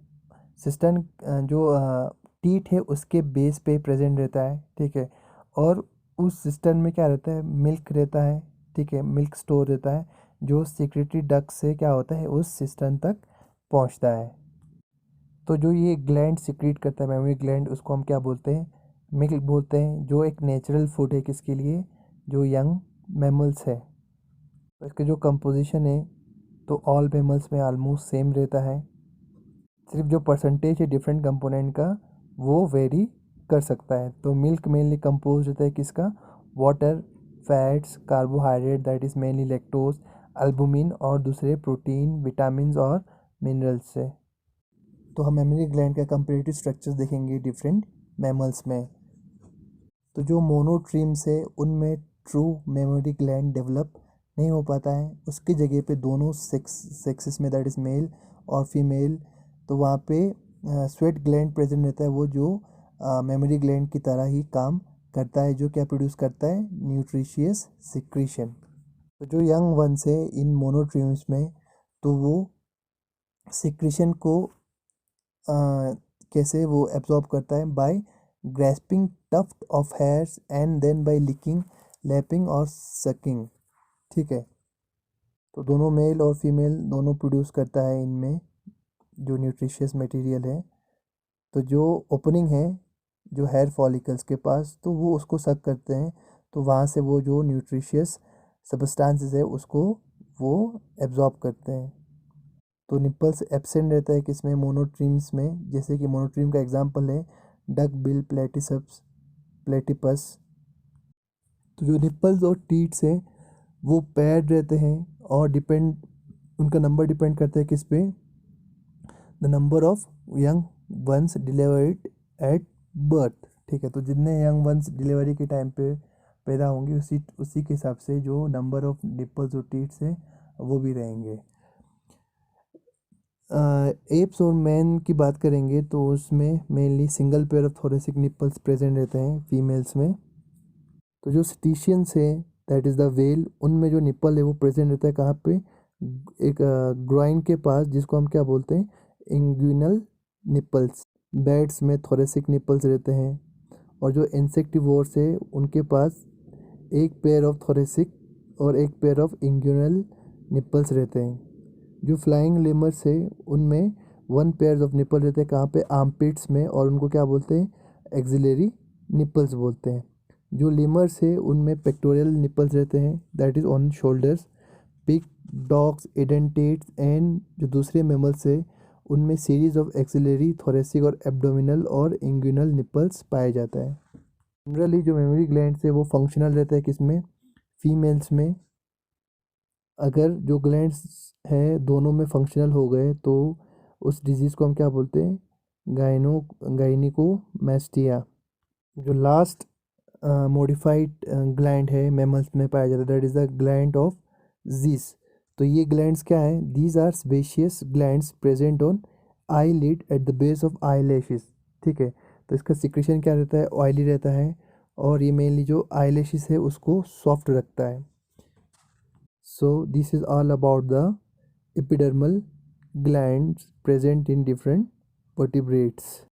सिस्टर्न जो टीट है उसके बेस पे प्रेजेंट रहता है। ठीक है, और उस सिस्टर्न में क्या रहता है, मिल्क रहता है। ठीक है, मिल्क स्टोर रहता है, जो सिक्रेटरी डक्ट से क्या होता है उस सिस्टर्न तक पहुंचता है। तो जो ये ग्लैंड सिक्रीट करता है मेमोरी ग्लैंड, उसको हम क्या बोलते हैं, मिल्क बोलते हैं, जो एक नेचुरल फूड है किसके लिए, जो यंग मैमल्स है। तो इसके जो कंपोजिशन है, तो ऑल मैमल्स में ऑलमोस्ट सेम रहता है, सिर्फ जो परसेंटेज है डिफरेंट कंपोनेंट का वो वेरी कर सकता है। तो मिल्क मेनली कंपोज होता है किसका, water, fats, carbohydrate that is mainly lactose, albumin और दूसरे प्रोटीन, विटामिन और मिनरल्स से। तो हम मेमोरी ग्लैंड का कंपेरेटिव स्ट्रक्चर्स देखेंगे डिफरेंट मैमल्स में। तो जो मोनोट्रीम्स है उनमें ट्रू मेमोरी ग्लैंड डेवलप नहीं हो पाता है, उसकी जगह पे दोनों सेक्सेस में दैट इज़ मेल और फीमेल, तो वहाँ पे स्वेट ग्लैंड प्रेजेंट रहता है, वो जो मेमोरी ग्लैंड की तरह ही काम करता है, जो क्या प्रोड्यूस करता है, न्यूट्रिशियस सिक्रीशन। तो जो यंग वंस है इन मोनोट्रीम्स में, तो वो सिक्रीशन को कैसे वो एब्जॉर्ब करता है, by grasping tuft of hairs and then by licking, lapping और सकिंग। ठीक है, तो दोनों मेल और फीमेल दोनों प्रोड्यूस करता है इनमें जो न्यूट्रिशियस मटेरियल है। तो जो ओपनिंग है जो हेयर फॉलिकल्स के पास, तो वो उसको सक करते हैं, तो वहाँ से वो जो न्यूट्रिशियस सब्सटेंसेस है उसको वो एब्जॉर्ब करते हैं। तो निपल्स एब्सेंट रहता है किसमें, मोनोट्रीम्स में, जैसे कि मोनोट्रीम का एग्जांपल है डक बिल प्लेटिसप्स, प्लेटिपस। तो जो निपल्स और टीट्स हैं वो पैड रहते हैं, और डिपेंड उनका नंबर डिपेंड करता है किस पे, the number of young ones delivered at birth. ठीक है, तो जितने यंग वंस डिलीवरी के टाइम पे पैदा होंगे उसी उसी के हिसाब से जो नंबर ऑफ निपल्स और टीट्स हैं वो भी रहेंगे। एप्स और मैन की बात करेंगे तो उसमें mainly single pair of thoracic nipples present रहते हैं फीमेल्स में। तो जो स्टीशियंस है दैट इज़ द वेल, उनमें जो निपल है वो प्रेजेंट रहता है कहाँ पे, एक ग्रोइन के पास, जिसको हम क्या बोलते हैं, इंग्विनल निपल्स। बैट्स में थोरेसिक निपल्स रहते हैं, और जो इंसेक्टिवोर्स है उनके पास एक पेयर ऑफ थोरेसिक और एक पेयर ऑफ इंग्विनल निपल्स रहते हैं। जो फ्लाइंग लेमर्स है उनमें वन पेयर ऑफ निपल रहते हैं कहाँ पे, आर्मपिट्स में, और उनको क्या बोलते हैं, एक्सिलरी निपल्स बोलते हैं। जो लेमर्स है उनमें पेक्टोरियल निपल्स रहते हैं that is on shoulders. Pig, dogs, edentates and जो दूसरे मेमल्स है उनमें सीरीज ऑफ एक्सिलरी, थोरेसिक और एब्डोमिनल और इंग्विनल निपल्स पाया जाता है। जनरली जो मेमोरी ग्लैंड्स है वो फंक्शनल रहता है किसमें, फीमेल्स में। अगर जो ग्लैंड्स है दोनों में फंक्शनल हो गए तो उस डिजीज़ को हम क्या बोलते हैं, गायनिकोमैस्टिया। जो लास्ट मॉडिफाइड ग्लैंड है मैमल्स में पाया जाता है that is the gland of Zeis. तो ये ग्लैंड्स क्या है, these are sebaceous glands present on eyelid at the base of eyelashes. ठीक है, तो इसका सिक्रेशन क्या रहता है, ऑयली रहता है, और ये मेनली जो आई लैशेस है उसको सॉफ्ट रखता है। So this is all about the epidermal glands present in different vertebrates.